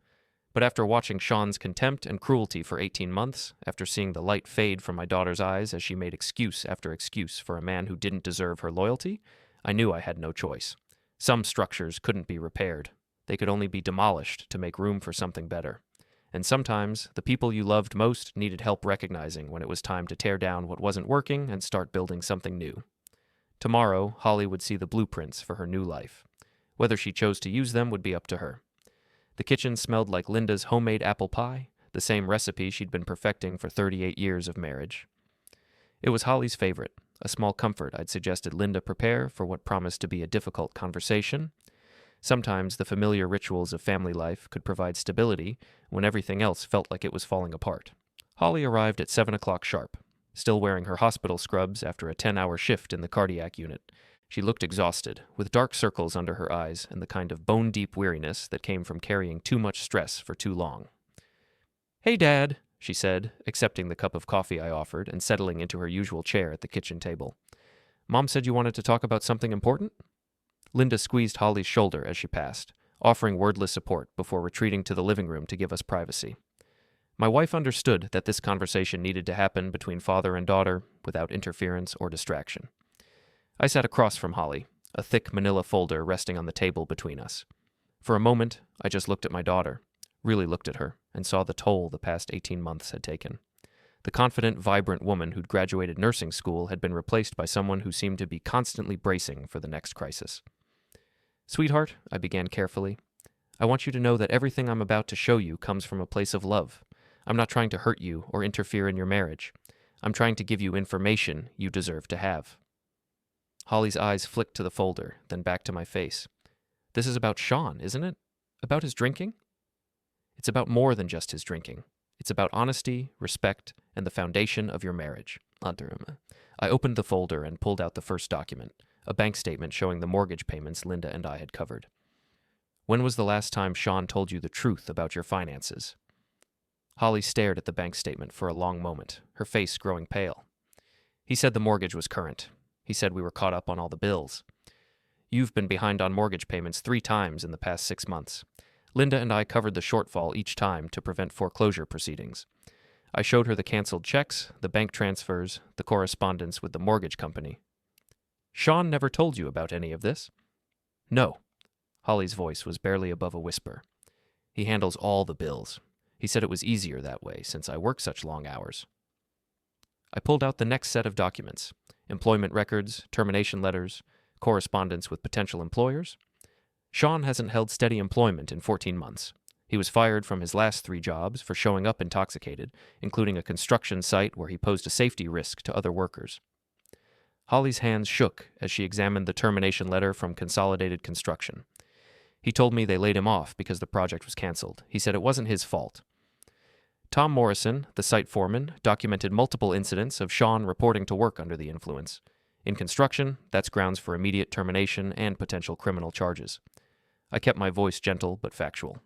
But after watching Sean's contempt and cruelty for 18 months, after seeing the light fade from my daughter's eyes as she made excuse after excuse for a man who didn't deserve her loyalty, I knew I had no choice. Some structures couldn't be repaired. They could only be demolished to make room for something better. And sometimes, the people you loved most needed help recognizing when it was time to tear down what wasn't working and start building something new. Tomorrow, Holly would see the blueprints for her new life. Whether she chose to use them would be up to her. The kitchen smelled like Linda's homemade apple pie, the same recipe she'd been perfecting for 38 years of marriage. It was Holly's favorite, a small comfort I'd suggested Linda prepare for what promised to be a difficult conversation. Sometimes the familiar rituals of family life could provide stability when everything else felt like it was falling apart. Holly arrived at 7 o'clock sharp. still wearing her hospital scrubs after a 10-hour shift in the cardiac unit. She looked exhausted, with dark circles under her eyes and the kind of bone-deep weariness that came from carrying too much stress for too long. "Hey, Dad," she said, accepting the cup of coffee I offered and settling into her usual chair at the kitchen table. "Mom said you wanted to talk about something important?" Linda squeezed Holly's shoulder as she passed, offering wordless support before retreating to the living room to give us privacy. My wife understood that this conversation needed to happen between father and daughter without interference or distraction. I sat across from Holly, a thick manila folder resting on the table between us. For a moment, I just looked at my daughter, really looked at her, and saw the toll the past 18 months had taken. The confident, vibrant woman who'd graduated nursing school had been replaced by someone who seemed to be constantly bracing for the next crisis. "Sweetheart," I began carefully, "I want you to know that everything I'm about to show you comes from a place of love. I'm not trying to hurt you or interfere in your marriage. I'm trying to give you information you deserve to have." Holly's eyes flicked to the folder, then back to my face. "This is about Sean, isn't it? About his drinking?" "It's about more than just his drinking. It's about honesty, respect, and the foundation of your marriage." I opened the folder and pulled out the first document, a bank statement showing the mortgage payments Linda and I had covered. "When was the last time Sean told you the truth about your finances?" Holly stared at the bank statement for a long moment, her face growing pale. "He said the mortgage was current. He said we were caught up on all the bills. You've been behind on mortgage payments 3 times in the past 6 months. Linda and I covered the shortfall each time to prevent foreclosure proceedings. I showed her the canceled checks, the bank transfers, the correspondence with the mortgage company." "Sean never told you about any of this?" "No." Holly's voice was barely above a whisper. "He handles all the bills. He said it was easier that way since I work such long hours." I pulled out the next set of documents: employment records, termination letters, correspondence with potential employers. Sean hasn't held steady employment in 14 months. He was fired from his last 3 jobs for showing up intoxicated, including a construction site where he posed a safety risk to other workers. Holly's hands shook as she examined the termination letter from Consolidated Construction. "He told me they laid him off because the project was canceled. He said it wasn't his fault." Tom Morrison, the site foreman, documented multiple incidents of Sean reporting to work under the influence. In construction, that's grounds for immediate termination and potential criminal charges. I kept my voice gentle but factual.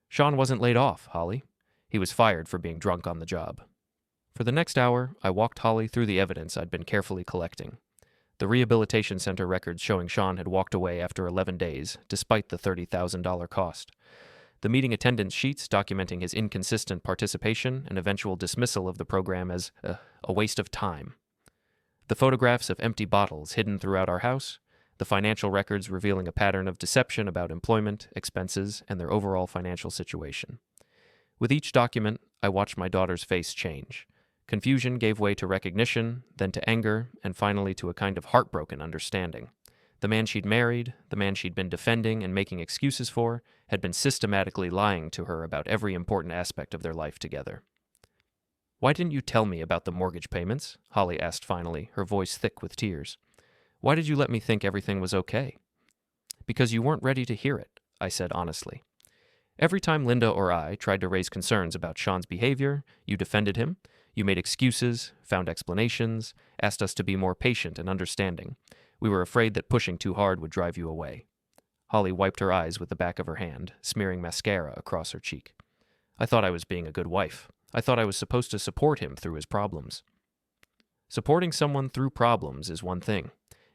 "Sean wasn't laid off, Holly. He was fired for being drunk on the job." For the next hour, I walked Holly through the evidence I'd been carefully collecting. The rehabilitation center records showing Sean had walked away after 11 days, despite the $30,000 cost. The meeting attendance sheets documenting his inconsistent participation and eventual dismissal of the program as a waste of time. The photographs of empty bottles hidden throughout our house. The financial records revealing a pattern of deception about employment, expenses, and their overall financial situation. With each document, I watched my daughter's face change. Confusion gave way to recognition, then to anger, and finally to a kind of heartbroken understanding. The man she'd married, the man she'd been defending and making excuses for, had been systematically lying to her about every important aspect of their life together. "Why didn't you tell me about the mortgage payments?" Holly asked finally, her voice thick with tears. "Why did you let me think everything was okay?" "Because you weren't ready to hear it," I said honestly. "Every time Linda or I tried to raise concerns about Sean's behavior, you defended him, you made excuses, found explanations, asked us to be more patient and understanding. We were afraid that pushing too hard would drive you away." Holly wiped her eyes with the back of her hand, smearing mascara across her cheek. "I thought I was being a good wife. I thought I was supposed to support him through his problems." Supporting someone through problems is one thing.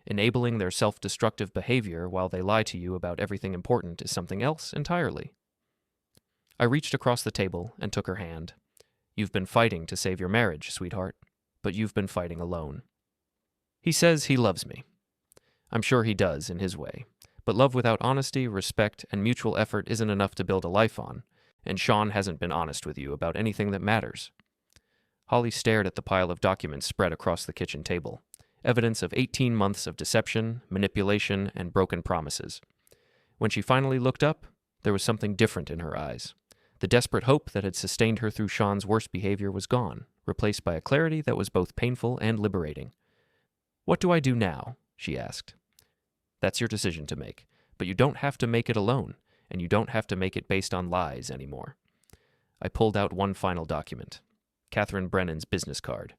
Enabling their self-destructive behavior while they lie to you about everything important is something else entirely. I reached across the table and took her hand. "You've been fighting to save your marriage, sweetheart, but you've been fighting alone." He says he loves me. I'm sure he does in his way, but love without honesty, respect, and mutual effort isn't enough to build a life on, and Sean hasn't been honest with you about anything that matters. Holly stared at the pile of documents spread across the kitchen table, evidence of 18 months of deception, manipulation, and broken promises. When she finally looked up, there was something different in her eyes. The desperate hope that had sustained her through Sean's worst behavior was gone, replaced by a clarity that was both painful and liberating. "What do I do now?" she asked. "That's your decision to make, but you don't have to make it alone, and you don't have to make it based on lies anymore." I pulled out one final document, Catherine Brennan's business card.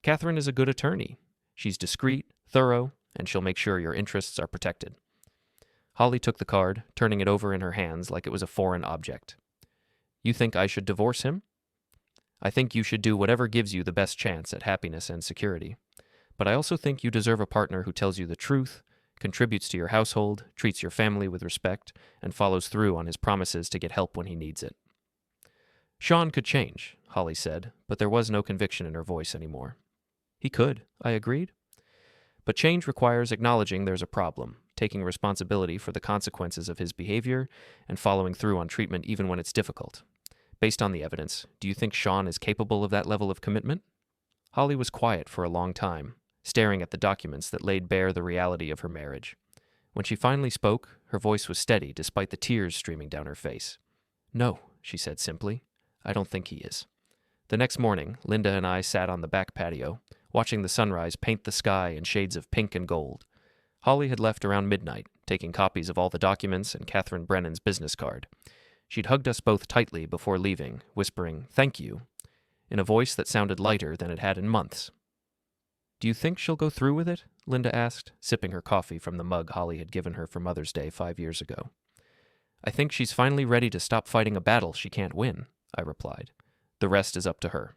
Catherine is a good attorney. She's discreet, thorough, and she'll make sure your interests are protected. Holly took the card, turning it over in her hands like it was a foreign object. You think I should divorce him? I think you should do whatever gives you the best chance at happiness and security. But I also think you deserve a partner who tells you the truth, contributes to your household, treats your family with respect, and follows through on his promises to get help when he needs it. Sean could change, Holly said, but there was no conviction in her voice anymore. He could, I agreed. But change requires acknowledging there's a problem, taking responsibility for the consequences of his behavior, and following through on treatment even when it's difficult. Based on the evidence, do you think Sean is capable of that level of commitment? Holly was quiet for a long time, staring at the documents that laid bare the reality of her marriage. When she finally spoke, her voice was steady despite the tears streaming down her face. No, she said simply. I don't think he is. The next morning, Linda and I sat on the back patio, watching the sunrise paint the sky in shades of pink and gold. Holly had left around midnight, taking copies of all the documents and Catherine Brennan's business card. She'd hugged us both tightly before leaving, whispering, "Thank you," in a voice that sounded lighter than it had in months. Do you think she'll go through with it? Linda asked, sipping her coffee from the mug Holly had given her for Mother's Day 5 years ago. I think she's finally ready to stop fighting a battle she can't win, I replied. The rest is up to her.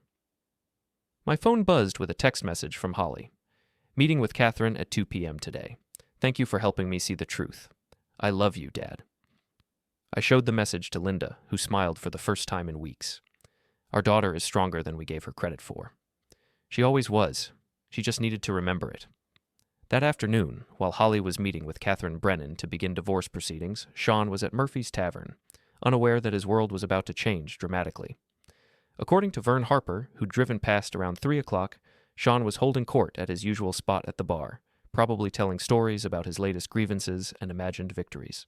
My phone buzzed with a text message from Holly. Meeting with Catherine at 2 p.m. today. Thank you for helping me see the truth. I love you, Dad. I showed the message to Linda, who smiled for the first time in weeks. Our daughter is stronger than we gave her credit for. She always was. She just needed to remember it. That afternoon, while Holly was meeting with Catherine Brennan to begin divorce proceedings, Sean was at Murphy's Tavern, unaware that his world was about to change dramatically. According to Vern Harper, who'd driven past around 3 o'clock, Sean was holding court at his usual spot at the bar, probably telling stories about his latest grievances and imagined victories.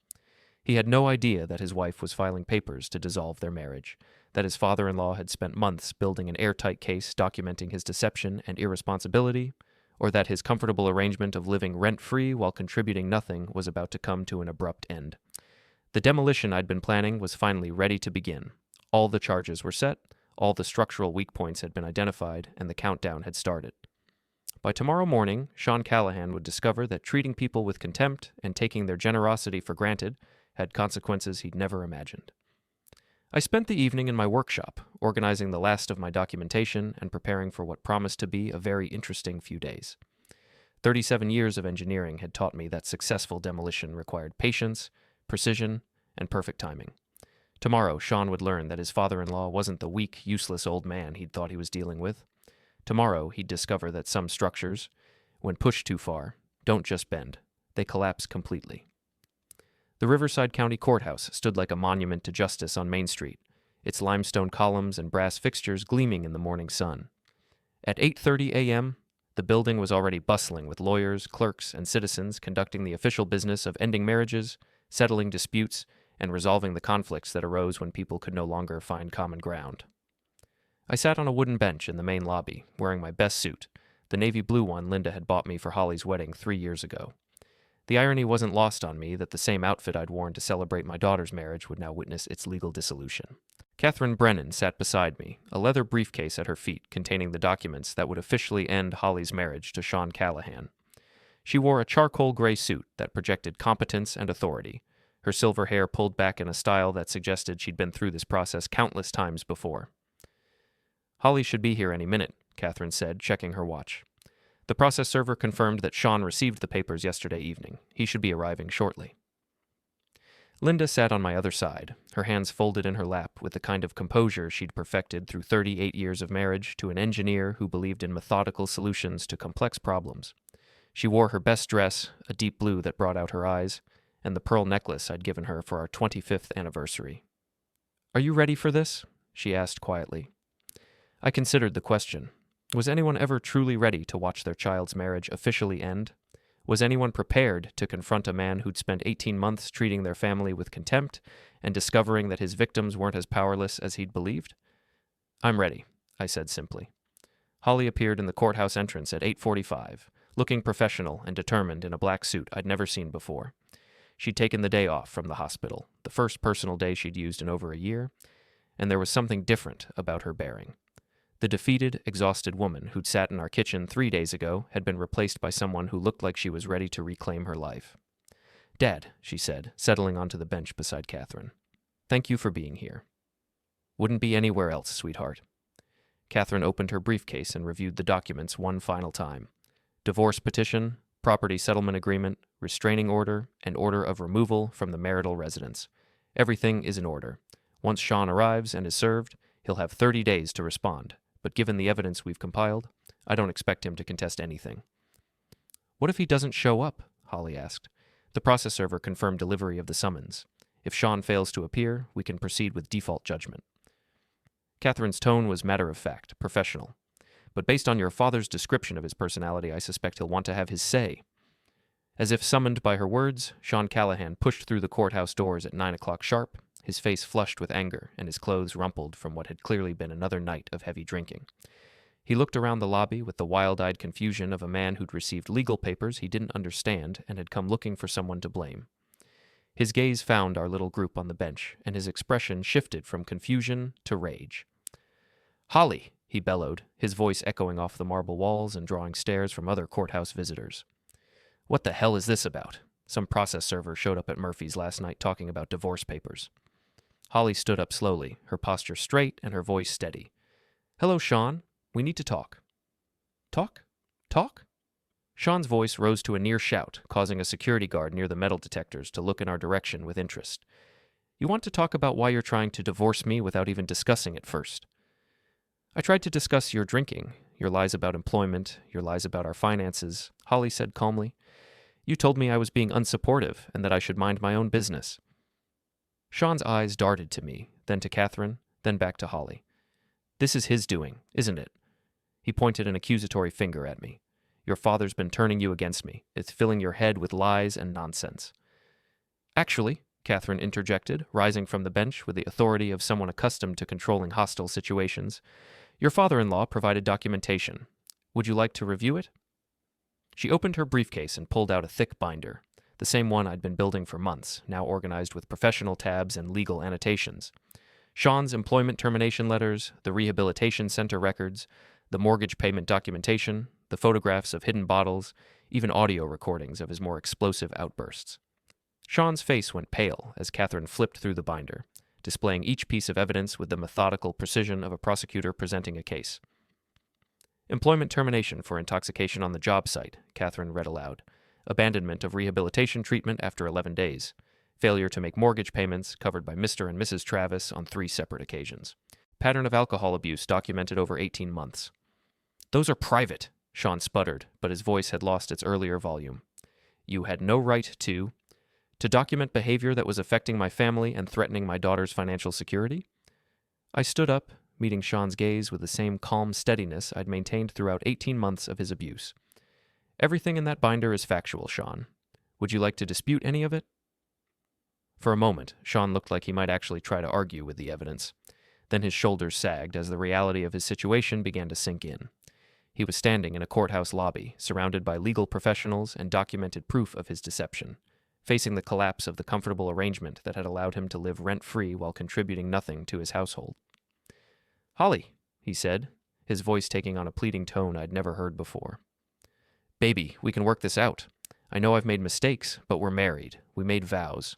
He had no idea that his wife was filing papers to dissolve their marriage, that his father-in-law had spent months building an airtight case documenting his deception and irresponsibility, or that his comfortable arrangement of living rent-free while contributing nothing was about to come to an abrupt end. The demolition I'd been planning was finally ready to begin. All the charges were set, all the structural weak points had been identified, and the countdown had started. By tomorrow morning, Sean Callahan would discover that treating people with contempt and taking their generosity for granted had consequences he'd never imagined. I spent the evening in my workshop, organizing the last of my documentation and preparing for what promised to be a very interesting few days. 37 years of engineering had taught me that successful demolition required patience, precision, and perfect timing. Tomorrow, Sean would learn that his father-in-law wasn't the weak, useless old man he'd thought he was dealing with. Tomorrow, he'd discover that some structures, when pushed too far, don't just bend. They collapse completely. The Riverside County Courthouse stood like a monument to justice on Main Street, its limestone columns and brass fixtures gleaming in the morning sun. At 8:30 a.m., the building was already bustling with lawyers, clerks, and citizens conducting the official business of ending marriages, settling disputes, and resolving the conflicts that arose when people could no longer find common ground. I sat on a wooden bench in the main lobby, wearing my best suit, the navy blue one Linda had bought me for Holly's wedding 3 years ago. The irony wasn't lost on me that the same outfit I'd worn to celebrate my daughter's marriage would now witness its legal dissolution. Catherine Brennan sat beside me, a leather briefcase at her feet containing the documents that would officially end Holly's marriage to Sean Callahan. She wore a charcoal gray suit that projected competence and authority, her silver hair pulled back in a style that suggested she'd been through this process countless times before. Holly should be here any minute, Catherine said, checking her watch. The process server confirmed that Sean received the papers yesterday evening. He should be arriving shortly. Linda sat on my other side, her hands folded in her lap with the kind of composure she'd perfected through 38 years of marriage to an engineer who believed in methodical solutions to complex problems. She wore her best dress, a deep blue that brought out her eyes, and the pearl necklace I'd given her for our 25th anniversary. Are you ready for this? She asked quietly. I considered the question. Was anyone ever truly ready to watch their child's marriage officially end? Was anyone prepared to confront a man who'd spent 18 months treating their family with contempt and discovering that his victims weren't as powerless as he'd believed? I'm ready, I said simply. Holly appeared in the courthouse entrance at 8:45, looking professional and determined in a black suit I'd never seen before. She'd taken the day off from the hospital, the first personal day she'd used in over a year, and there was something different about her bearing. The defeated, exhausted woman who'd sat in our kitchen 3 days ago had been replaced by someone who looked like she was ready to reclaim her life. "Dad," she said, settling onto the bench beside Catherine. "Thank you for being here." "Wouldn't be anywhere else, sweetheart." Catherine opened her briefcase and reviewed the documents one final time. Divorce petition, property settlement agreement, restraining order, and order of removal from the marital residence. Everything is in order. Once Sean arrives and is served, he'll have 30 days to respond, but given the evidence we've compiled, I don't expect him to contest anything. "What if he doesn't show up?" Holly asked. The process server confirmed delivery of the summons. If Sean fails to appear, we can proceed with default judgment. Catherine's tone was matter-of-fact, professional. "But based on your father's description of his personality, I suspect he'll want to have his say." As if summoned by her words, Sean Callahan pushed through the courthouse doors at 9 o'clock sharp, his face flushed with anger and his clothes rumpled from what had clearly been another night of heavy drinking. He looked around the lobby with the wild-eyed confusion of a man who'd received legal papers he didn't understand and had come looking for someone to blame. His gaze found our little group on the bench, and his expression shifted from confusion to rage. "Holly!" he bellowed, his voice echoing off the marble walls and drawing stares from other courthouse visitors. "What the hell is this about? Some process server showed up at Murphy's last night talking about divorce papers." Holly stood up slowly, her posture straight and her voice steady. "Hello, Sean. We need to talk." "Talk? Talk?" Sean's voice rose to a near shout, causing a security guard near the metal detectors to look in our direction with interest. "You want to talk about why you're trying to divorce me without even discussing it first?" "I tried to discuss your drinking, your lies about employment, your lies about our finances," Holly said calmly. "You told me I was being unsupportive and that I should mind my own business." Sean's eyes darted to me, then to Catherine, then back to Holly. "This is his doing, isn't it?" He pointed an accusatory finger at me. "Your father's been turning you against me. It's filling your head with lies and nonsense." "Actually," Catherine interjected, rising from the bench with the authority of someone accustomed to controlling hostile situations, "your father-in-law provided documentation. Would you like to review it?" She opened her briefcase and pulled out a thick binder, the same one I'd been building for months, now organized with professional tabs and legal annotations. Sean's employment termination letters, the rehabilitation center records, the mortgage payment documentation, the photographs of hidden bottles, even audio recordings of his more explosive outbursts. Sean's face went pale as Catherine flipped through the binder, displaying each piece of evidence with the methodical precision of a prosecutor presenting a case. "Employment termination for intoxication on the job site," Catherine read aloud. "Abandonment of rehabilitation treatment after 11 days. Failure to make mortgage payments covered by Mr. and Mrs. Travis on 3 separate occasions. Pattern of alcohol abuse documented over 18 months. "Those are private," Sean sputtered, but his voice had lost its earlier volume. "You had no right to document behavior that was affecting my family and threatening my daughter's financial security?" I stood up, meeting Sean's gaze with the same calm steadiness I'd maintained throughout 18 months of his abuse. "Everything in that binder is factual, Sean. Would you like to dispute any of it?" For a moment, Sean looked like he might actually try to argue with the evidence. Then his shoulders sagged as the reality of his situation began to sink in. He was standing in a courthouse lobby, surrounded by legal professionals and documented proof of his deception, facing the collapse of the comfortable arrangement that had allowed him to live rent-free while contributing nothing to his household. "Holly," he said, his voice taking on a pleading tone I'd never heard before. "Baby, we can work this out. I know I've made mistakes, but we're married. We made vows."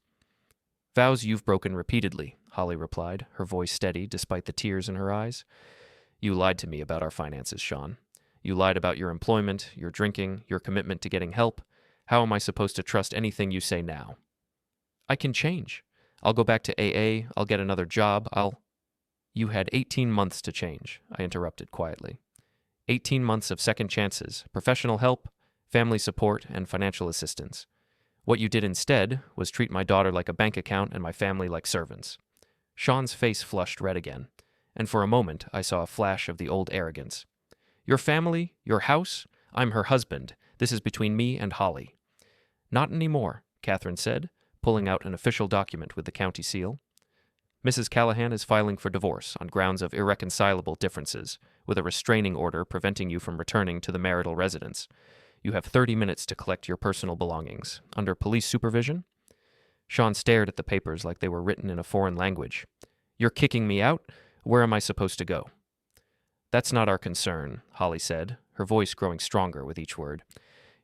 "Vows you've broken repeatedly," Holly replied, her voice steady despite the tears in her eyes. "You lied to me about our finances, Sean. You lied about your employment, your drinking, your commitment to getting help. How am I supposed to trust anything you say now?" "I can change. I'll go back to AA, I'll get another job, "You had 18 months to change," I interrupted quietly. 18 months of second chances, professional help, family support, and financial assistance. What you did instead was treat my daughter like a bank account and my family like servants. Sean's face flushed red again, and for a moment I saw a flash of the old arrogance. "Your family, your house, I'm her husband. This is between me and Holly." "Not anymore," Catherine said, pulling out an official document with the county seal. "Mrs. Callahan is filing for divorce on grounds of irreconcilable differences, with a restraining order preventing you from returning to the marital residence. You have 30 minutes to collect your personal belongings, under police supervision." Sean stared at the papers like they were written in a foreign language. "You're kicking me out? Where am I supposed to go?" That's not our concern, Holly said, her voice growing stronger with each word.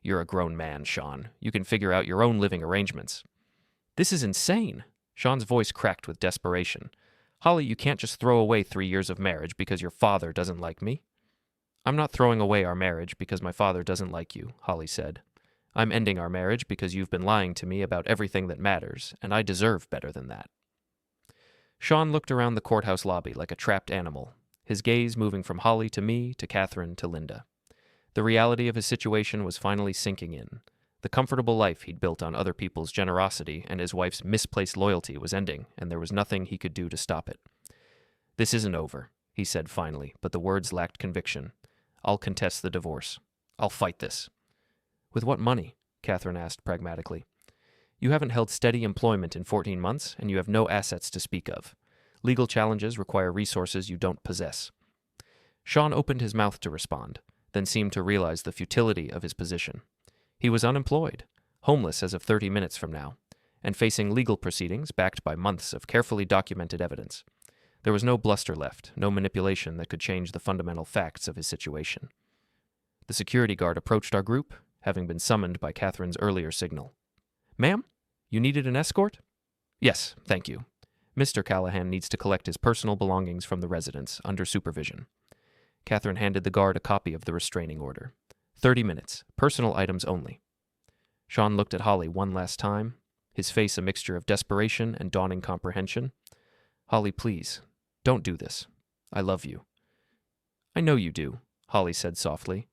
You're a grown man, Sean. You can figure out your own living arrangements. This is insane. Sean's voice cracked with desperation. Holly, you can't just throw away 3 years of marriage because your father doesn't like me. I'm not throwing away our marriage because my father doesn't like you, Holly said. I'm ending our marriage because you've been lying to me about everything that matters, and I deserve better than that. Sean looked around the courthouse lobby like a trapped animal, his gaze moving from Holly to me to Catherine to Linda. The reality of his situation was finally sinking in. The comfortable life he'd built on other people's generosity and his wife's misplaced loyalty was ending, and there was nothing he could do to stop it. This isn't over, he said finally, but the words lacked conviction. I'll contest the divorce. I'll fight this. With what money? Catherine asked pragmatically. You haven't held steady employment in 14 months, and you have no assets to speak of. Legal challenges require resources you don't possess. Sean opened his mouth to respond, then seemed to realize the futility of his position. He was unemployed, homeless as of 30 minutes from now, and facing legal proceedings backed by months of carefully documented evidence. There was no bluster left, no manipulation that could change the fundamental facts of his situation. The security guard approached our group, having been summoned by Catherine's earlier signal. Ma'am, you needed an escort? Yes, thank you. Mr. Callahan needs to collect his personal belongings from the residence under supervision. Catherine handed the guard a copy of the restraining order. 30 minutes, personal items only. Sean looked at Holly one last time, his face a mixture of desperation and dawning comprehension. Holly, please, don't do this. I love you. I know you do, Holly said softly.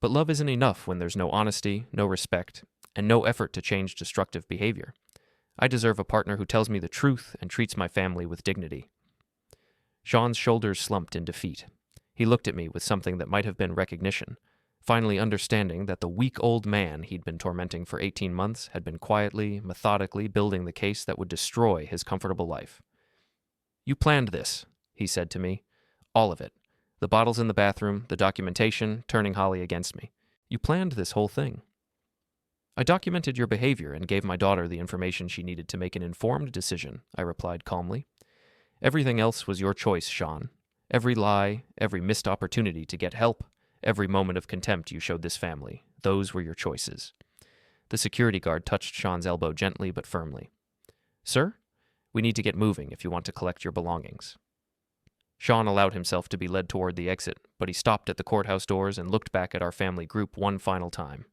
But love isn't enough when there's no honesty, no respect, and no effort to change destructive behavior. I deserve a partner who tells me the truth and treats my family with dignity. Sean's shoulders slumped in defeat. He looked at me with something that might have been recognition, finally understanding that the weak old man he'd been tormenting for 18 months had been quietly, methodically building the case that would destroy his comfortable life. You planned this, he said to me. All of it. The bottles in the bathroom, the documentation, turning Holly against me. You planned this whole thing. I documented your behavior and gave my daughter the information she needed to make an informed decision, I replied calmly. Everything else was your choice, Sean. Every lie, every missed opportunity to get help, every moment of contempt you showed this family, those were your choices. The security guard touched Sean's elbow gently but firmly. Sir, we need to get moving if you want to collect your belongings. Sean allowed himself to be led toward the exit, but he stopped at the courthouse doors and looked back at our family group one final time.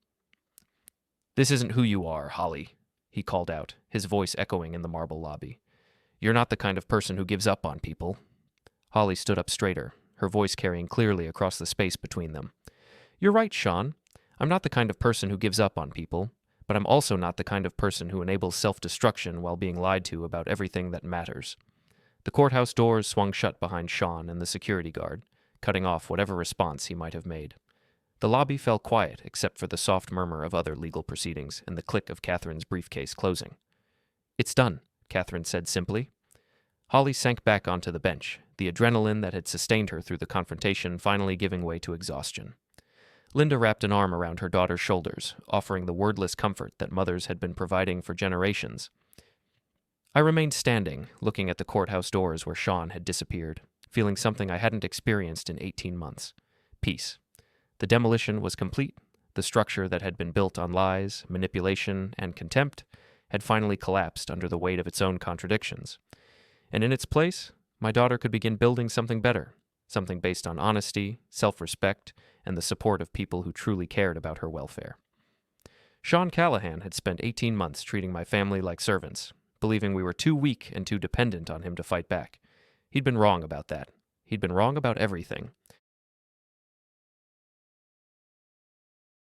This isn't who you are, Holly, he called out, his voice echoing in the marble lobby. You're not the kind of person who gives up on people. Holly stood up straighter, her voice carrying clearly across the space between them. You're right, Sean. I'm not the kind of person who gives up on people, but I'm also not the kind of person who enables self-destruction while being lied to about everything that matters. The courthouse doors swung shut behind Sean and the security guard, cutting off whatever response he might have made. The lobby fell quiet except for the soft murmur of other legal proceedings and the click of Catherine's briefcase closing. It's done, Catherine said simply. Holly sank back onto the bench, the adrenaline that had sustained her through the confrontation finally giving way to exhaustion. Linda wrapped an arm around her daughter's shoulders, offering the wordless comfort that mothers had been providing for generations. I remained standing, looking at the courthouse doors where Sean had disappeared, feeling something I hadn't experienced in 18 months. Peace. The demolition was complete. The structure that had been built on lies, manipulation, and contempt had finally collapsed under the weight of its own contradictions. And in its place, my daughter could begin building something better, something based on honesty, self-respect, and the support of people who truly cared about her welfare. Sean Callahan had spent 18 months treating my family like servants, believing we were too weak and too dependent on him to fight back. He'd been wrong about that. He'd been wrong about everything,